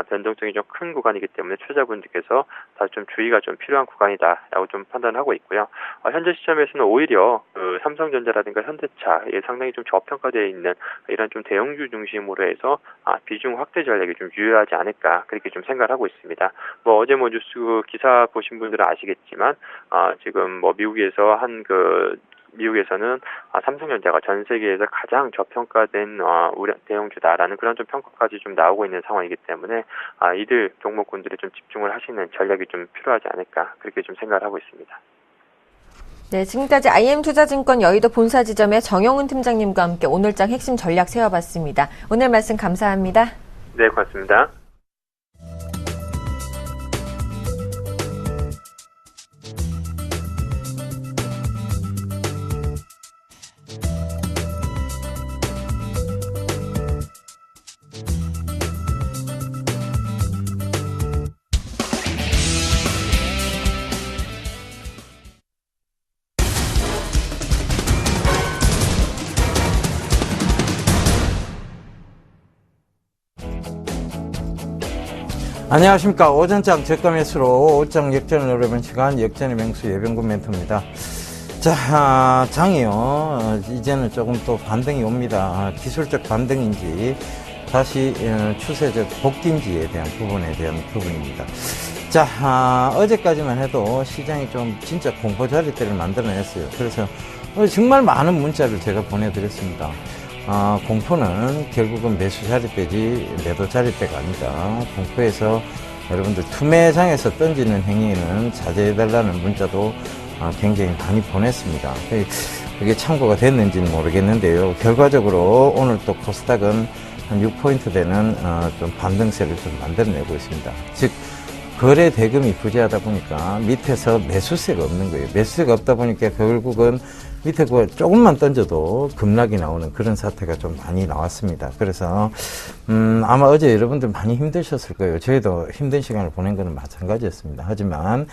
변동성이 좀 큰 구간이기 때문에 투자분들께서 다시 좀 주의가 좀 필요한 구간이다라고 좀 판단하고 있고요. 현재 시점에서는 오히려 그 삼성전자라든가 현대차 상당히 좀 저평가되어 있는 이런 좀 대형주 중심으로 해서 비중 확대 전략이 좀 유효하지 않을까 그렇게 좀 생각을 하고 있습니다. 뭐 어제 뭐 뉴스 기사 보신 분들은 아시겠지만 지금 뭐 미국에서는 삼성전자가 전 세계에서 가장 저평가된 대형주다라는 그런 좀 평가까지 좀 나오고 있는 상황이기 때문에 이들 종목군들에 좀 집중을 하시는 전략이 좀 필요하지 않을까 그렇게 좀 생각을 하고 있습니다. 네, 지금까지 IM투자증권 여의도 본사 지점의 정영훈 팀장님과 함께 오늘장 핵심 전략 세워봤습니다. 오늘 말씀 감사합니다. 네, 고맙습니다. 안녕하십니까. 오전장 저가 매수로 오장 역전을 노려본 시간 역전의 맹수 예병군 멘토입니다. 자, 장이요. 이제는 조금 또 반등이 옵니다. 기술적 반등인지 다시 추세적 복귀인지에 대한 부분입니다. 자, 어제까지만 해도 시장이 좀 진짜 공포 자리대를 만들어냈어요. 그래서 정말 많은 문자를 제가 보내드렸습니다. 공포는 결국은 매수 자리대지 매도 자리대가 아니다. 공포에서 여러분들 투매장에서 던지는 행위는 자제해달라는 문자도 굉장히 많이 보냈습니다. 그게 참고가 됐는지는 모르겠는데요. 결과적으로 오늘 또 코스닥은 한 6포인트 되는 좀 반등세를 좀 만들어내고 있습니다. 즉 거래 대금이 부재하다 보니까 밑에서 매수세가 없는 거예요. 매수세가 없다 보니까 결국은 밑에 그 조금만 던져도 급락이 나오는 그런 사태가 좀 많이 나왔습니다. 그래서 아마 어제 여러분들 많이 힘드셨을 거예요. 저희도 힘든 시간을 보낸 거는 마찬가지였습니다. 하지만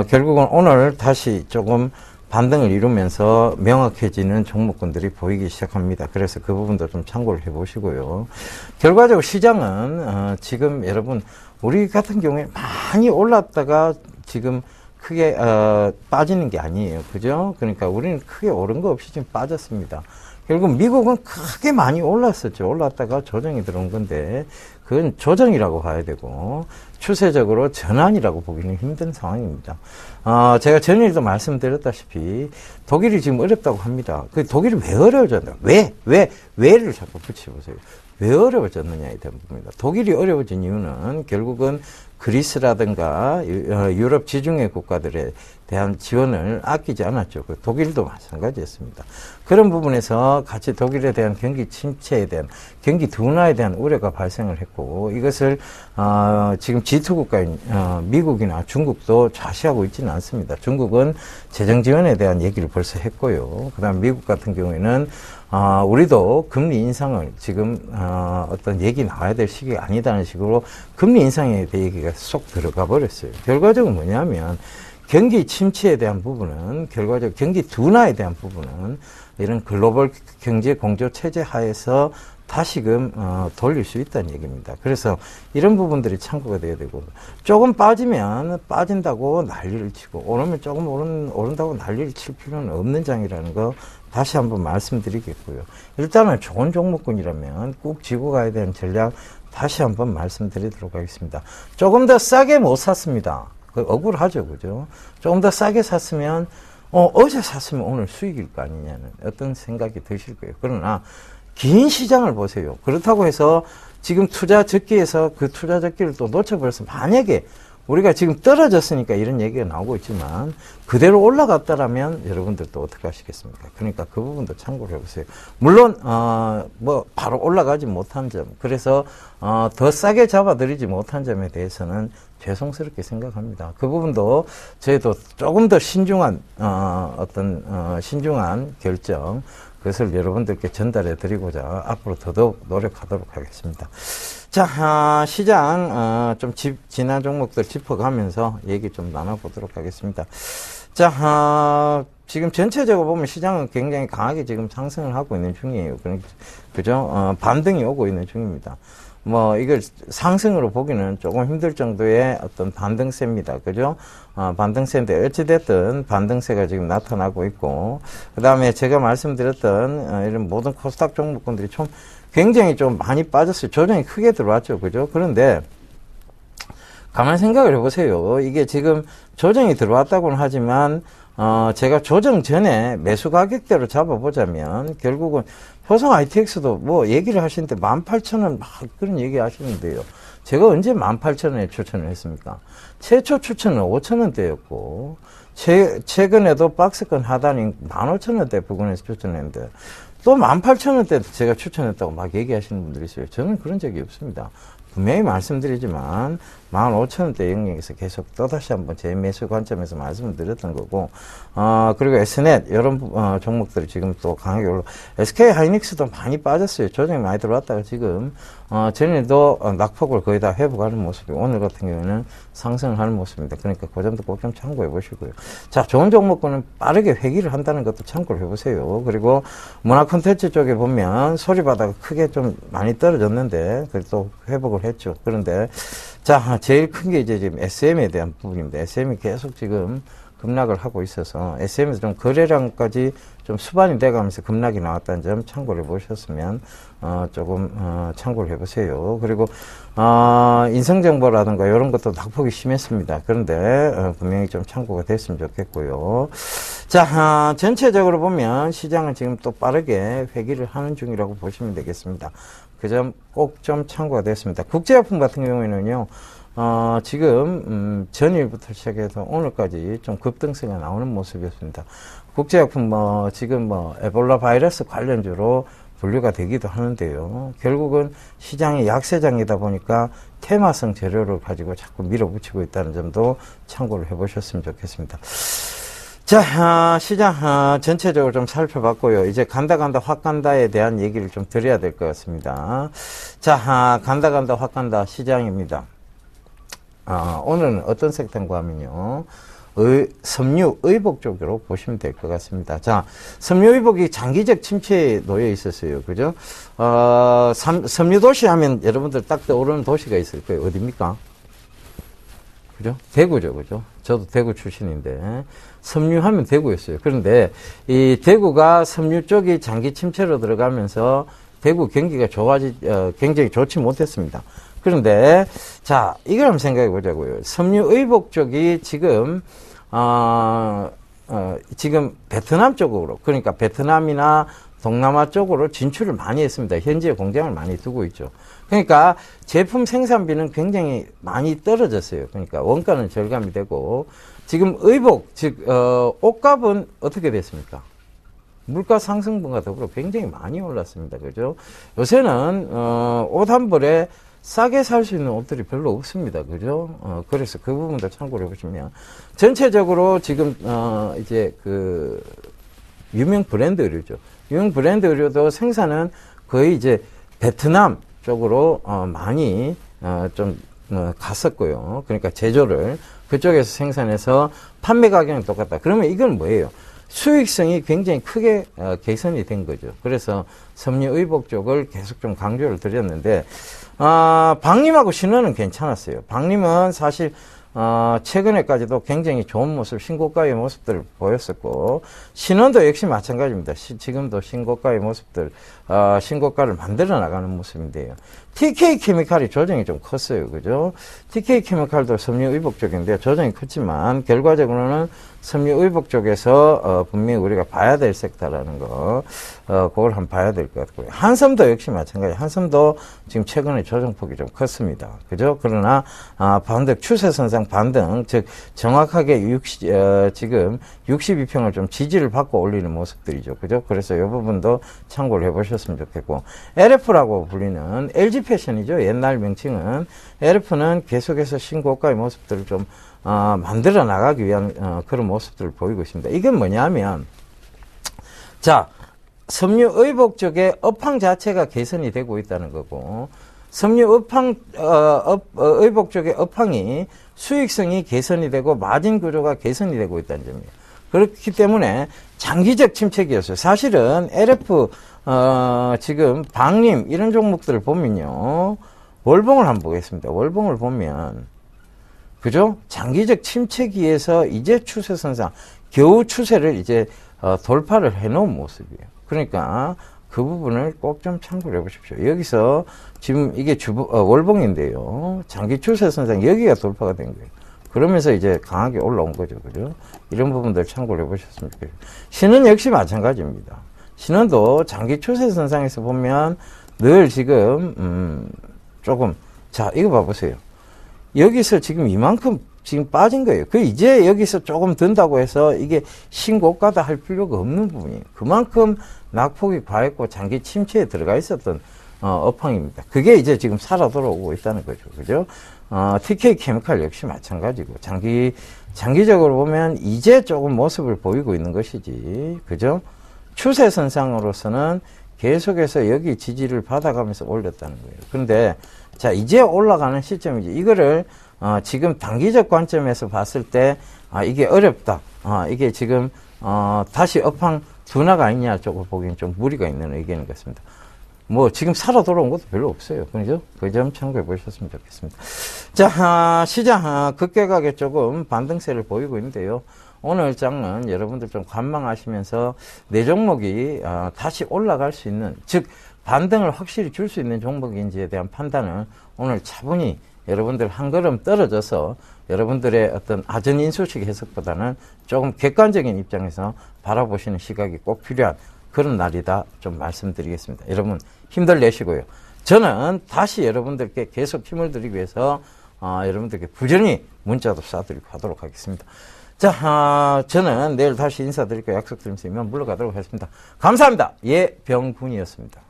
결국은 오늘 다시 조금 반등을 이루면서 명확해지는 종목군들이 보이기 시작합니다. 그래서 그 부분도 좀 참고를 해보시고요. 결과적으로 시장은 지금 여러분 우리 같은 경우에 많이 올랐다가 지금 크게 빠지는 게 아니에요. 그죠? 그러니까 우리는 크게 오른 거 없이 지금 빠졌습니다. 결국 미국은 크게 많이 올랐었죠. 올랐다가 조정이 들어온 건데 그건 조정이라고 봐야 되고 추세적으로 전환이라고 보기는 힘든 상황입니다. 제가 전에도 말씀드렸다시피 독일이 지금 어렵다고 합니다. 그 독일이 왜 어려워졌나? 왜를 자꾸 붙여보세요. 왜 어려워졌느냐에 대한 부분입니다. 독일이 어려워진 이유는 결국은 그리스라든가 유럽 지중해 국가들에 대한 지원을 아끼지 않았죠. 독일도 마찬가지였습니다. 그런 부분에서 같이 독일에 대한 경기 침체에 대한 경기 둔화에 대한 우려가 발생을 했고 이것을 지금 G2 국가인 미국이나 중국도 좌시하고 있지는 않습니다. 중국은 재정 지원에 대한 얘기를 벌써 했고요. 그다음 미국 같은 경우에는 우리도 금리 인상을 지금 어떤 얘기 나와야 될 시기가 아니다는 식으로 금리 인상에 대한 얘기가 쏙 들어가 버렸어요. 결과적으로 뭐냐면 경기 침체에 대한 부분은 결과적으로 경기 둔화에 대한 부분은 이런 글로벌 경제 공조 체제 하에서 다시금 돌릴 수 있다는 얘기입니다. 그래서 이런 부분들이 참고가 돼야 되고 조금 빠지면 빠진다고 난리를 치고 오르면 조금 오른다고 난리를 칠 필요는 없는 장이라는 거 다시 한번 말씀드리겠고요. 일단은 좋은 종목군이라면 꼭 쥐고 가야 되는 전략 다시 한번 말씀드리도록 하겠습니다. 조금 더 싸게 못 샀습니다. 억울하죠, 그죠? 조금 더 싸게 샀으면 어제 샀으면 오늘 수익일 거 아니냐는 어떤 생각이 드실 거예요. 그러나 긴 시장을 보세요. 그렇다고 해서 지금 투자 적기에서 그 투자 적기를 또 놓쳐버려서 만약에 우리가 지금 떨어졌으니까 이런 얘기가 나오고 있지만 그대로 올라갔다라면 여러분들 또 어떻게 하시겠습니까? 그러니까 그 부분도 참고를 해보세요. 물론 뭐 바로 올라가지 못한 점, 그래서 더 싸게 잡아드리지 못한 점에 대해서는 죄송스럽게 생각합니다. 그 부분도 저희도 조금 더 신중한 신중한 결정, 그것을 여러분들께 전달해 드리고자 앞으로 더더욱 노력하도록 하겠습니다. 자, 시장 좀 지난 종목들 짚어가면서 얘기 좀 나눠보도록 하겠습니다. 자, 지금 전체적으로 보면 시장은 굉장히 강하게 지금 상승을 하고 있는 중이에요. 그죠? 반등이 오고 있는 중입니다. 뭐 이걸 상승으로 보기는 조금 힘들 정도의 어떤 반등세입니다. 그죠? 반등세인데 어찌됐든 반등세가 지금 나타나고 있고, 그 다음에 제가 말씀드렸던 이런 모든 코스닥 종목군들이 좀 굉장히 좀 많이 빠졌어요. 조정이 크게 들어왔죠. 그죠? 그런데 가만히 생각을 해보세요. 이게 지금 조정이 들어왔다고는 하지만 제가 조정 전에 매수 가격대로 잡아보자면 결국은 효성 ITX도 뭐 얘기를 하시는데 18,000원 막 그런 얘기 하시는데요. 제가 언제 18,000원에 추천을 했습니까? 최초 추천은 5,000원대였고 최근에도 박스권 하단인 15,000원대 부근에서 추천했는데 또 18,000원대 제가 추천했다고 막 얘기하시는 분들이 있어요. 저는 그런 적이 없습니다. 분명히 말씀드리지만 15,000원대 영역에서 계속 또다시 한번 제 매수 관점에서 말씀을 드렸던 거고, 그리고 Snet 이런 종목들이 지금 또 강하게 올라. SK 하이닉스도 많이 빠졌어요. 조정이 많이 들어왔다가 지금 전에도 낙폭을 거의 다 회복하는 모습이, 오늘 같은 경우에는 상승을 하는 모습입니다. 그러니까 그 점도 꼭 좀 참고해 보시고요. 자, 좋은 종목군은 빠르게 회귀를 한다는 것도 참고를 해보세요. 그리고 문화 콘텐츠 쪽에 보면 소리바다가 크게 좀 많이 떨어졌는데 그래도 회복을 했죠. 그런데 자, 제일 큰 게 이제 지금 SM에 대한 부분입니다. SM이 계속 지금 급락을 하고 있어서 SM에서 좀 거래량까지 좀 수반이 돼가면서 급락이 나왔다는 점 참고를 해보셨으면 조금 참고를 해보세요. 그리고 인성정보라든가 이런 것도 낙폭이 심했습니다. 그런데 분명히 좀 참고가 됐으면 좋겠고요. 자, 전체적으로 보면 시장은 지금 또 빠르게 회귀를 하는 중이라고 보시면 되겠습니다. 그 점 꼭 좀 참고가 됐습니다. 국제약품 같은 경우에는요, 지금 전일부터 시작해서 오늘까지 좀 급등세가 나오는 모습이었습니다. 국제약품 지금 에볼라 바이러스 관련주로 분류가 되기도 하는데요. 결국은 시장이 약세장이다 보니까 테마성 재료를 가지고 자꾸 밀어붙이고 있다는 점도 참고를 해보셨으면 좋겠습니다. 자, 시장 전체적으로 좀 살펴봤고요. 이제 간다 확 간다에 대한 얘기를 좀 드려야 될 것 같습니다. 자, 간다 확 간다 시장입니다. 오늘은 어떤 섹터인가 하면요, 섬유 의복 쪽으로 보시면 될 것 같습니다. 자, 섬유 의복이 장기적 침체에 놓여 있었어요. 그죠? 섬유 도시 하면 여러분들 딱 떠오르는 도시가 있을 거예요. 어디입니까? 그죠? 대구죠. 그죠? 저도 대구 출신인데, 섬유 하면 대구였어요. 그런데 이 대구가 섬유 쪽이 장기 침체로 들어가면서 대구 경기가 굉장히 좋지 못했습니다. 그런데 자, 이걸 한번 생각해 보자고요. 섬유 의복 쪽이 지금 지금 베트남 쪽으로, 그러니까 베트남이나 동남아 쪽으로 진출을 많이 했습니다. 현지에 공장을 많이 두고 있죠. 그러니까 제품 생산비는 굉장히 많이 떨어졌어요. 그러니까 원가는 절감이 되고, 지금 의복, 즉 옷값은 어떻게 됐습니까? 물가 상승분과 더불어 굉장히 많이 올랐습니다. 그죠? 요새는 옷 한 벌에 싸게 살 수 있는 옷들이 별로 없습니다. 그죠? 그래서 그 부분도 참고를 해보시면, 전체적으로 지금 이제 그 유명 브랜드 의류죠. 유명 브랜드 의류도 생산은 거의 이제 베트남 쪽으로 많이 좀 갔었고요. 그러니까 제조를 그쪽에서 생산해서 판매 가격은 똑같다. 그러면 이건 뭐예요? 수익성이 굉장히 크게 개선이 된 거죠. 그래서 섬유 의복 쪽을 계속 좀 강조를 드렸는데, 박림하고 신원은 괜찮았어요. 박림은 사실 최근에까지도 굉장히 좋은 모습, 신고가의 모습들을 보였었고, 신원도 역시 마찬가지입니다. 지금도 신고가의 모습들 신고가를 만들어 나가는 모습인데요. TK케미칼이 조정이 좀 컸어요. 그죠? TK케미칼도 섬유의복 쪽인데 조정이 컸지만 결과적으로는 섬유의복 쪽에서 분명히 우리가 봐야 될 섹터라는 거 그걸 한번 봐야 될 것 같고요. 한섬도 역시 마찬가지. 한섬도 지금 최근에 조정폭이 좀 컸습니다. 그죠? 그러나 반등 추세선상 반등 즉 정확하게 지금 62평을 좀 지지를 받고 올리는 모습들이죠. 그죠? 그래서 이 부분도 참고를 해보셨으면 좋겠고 LF라고 불리는 LG패션이죠. 옛날 명칭은 LF는 계속해서 신고가의 모습들을 좀 만들어 나가기 위한 그런 모습들을 보이고 있습니다. 이게 뭐냐면 자 섬유의복 쪽에 업황 자체가 개선이 되고 있다는 거고 섬유업황 의복 쪽의 업황이 수익성이 개선이 되고 마진 구조가 개선이 되고 있다는 점이에요. 그렇기 때문에 장기적 침체기였어요. 사실은 LF 지금 방림 이런 종목들을 보면요. 월봉을 한번 보겠습니다. 월봉을 보면 그죠? 장기적 침체기에서 이제 추세선상 겨우 추세를 이제 돌파를 해놓은 모습이에요. 그러니까 그 부분을 꼭 좀 참고를 해보십시오. 여기서 지금 이게 월봉인데요. 장기 추세선상 여기가 돌파가 된 거예요. 그러면서 이제 강하게 올라온 거죠. 그죠? 이런 부분들 참고를 해보셨으면 좋겠어요. 신은 역시 마찬가지입니다. 신은도 장기 추세선상에서 보면 늘 지금 조금 자 이거 봐보세요. 여기서 지금 이만큼 지금 빠진 거예요. 그 이제 여기서 조금 든다고 해서 이게 신고가다 할 필요가 없는 부분이에요. 그만큼 낙폭이 과했고 장기 침체에 들어가 있었던 업황입니다. 그게 이제 지금 살아 돌아오고 있다는 거죠. 그죠? TK케미칼 역시 마찬가지고 장기적으로 보면 이제 조금 모습을 보이고 있는 것이지. 그죠? 추세선상으로서는 계속해서 여기 지지를 받아가면서 올렸다는 거예요. 그런데 자 이제 올라가는 시점이지. 이거를 지금 단기적 관점에서 봤을 때 이게 어렵다. 이게 지금 다시 업황 둔화가 있냐 쪽을 보기엔 좀 무리가 있는 의견인 것 같습니다. 뭐 지금 살아 돌아온 것도 별로 없어요. 그죠? 그 점 참고해 보셨으면 좋겠습니다. 자 시장 급격하게 조금 반등세를 보이고 있는데요. 오늘 장은 여러분들 좀 관망하시면서 내 종목이 다시 올라갈 수 있는 즉 반등을 확실히 줄 수 있는 종목인지에 대한 판단을 오늘 차분히 여러분들 한 걸음 떨어져서 여러분들의 어떤 아전인수식 해석보다는 조금 객관적인 입장에서 바라보시는 시각이 꼭 필요한 그런 날이다 좀 말씀드리겠습니다. 여러분 힘들 내시고요. 저는 다시 여러분들께 계속 힘을 드리기 위해서 여러분들께 부지런히 문자도 쏴드리고 하도록 하겠습니다. 자, 저는 내일 다시 인사드릴까 약속드리면서 이만 물러가도록 하겠습니다. 감사합니다. 예병군이었습니다.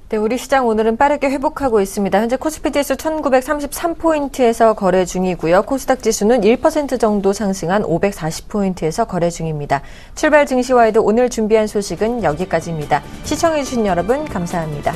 네, 우리 시장 오늘은 빠르게 회복하고 있습니다. 현재 코스피 지수 1933포인트에서 거래 중이고요. 코스닥 지수는 1% 정도 상승한 540포인트에서 거래 중입니다. 출발 증시와이드 오늘 준비한 소식은 여기까지입니다. 시청해주신 여러분 감사합니다.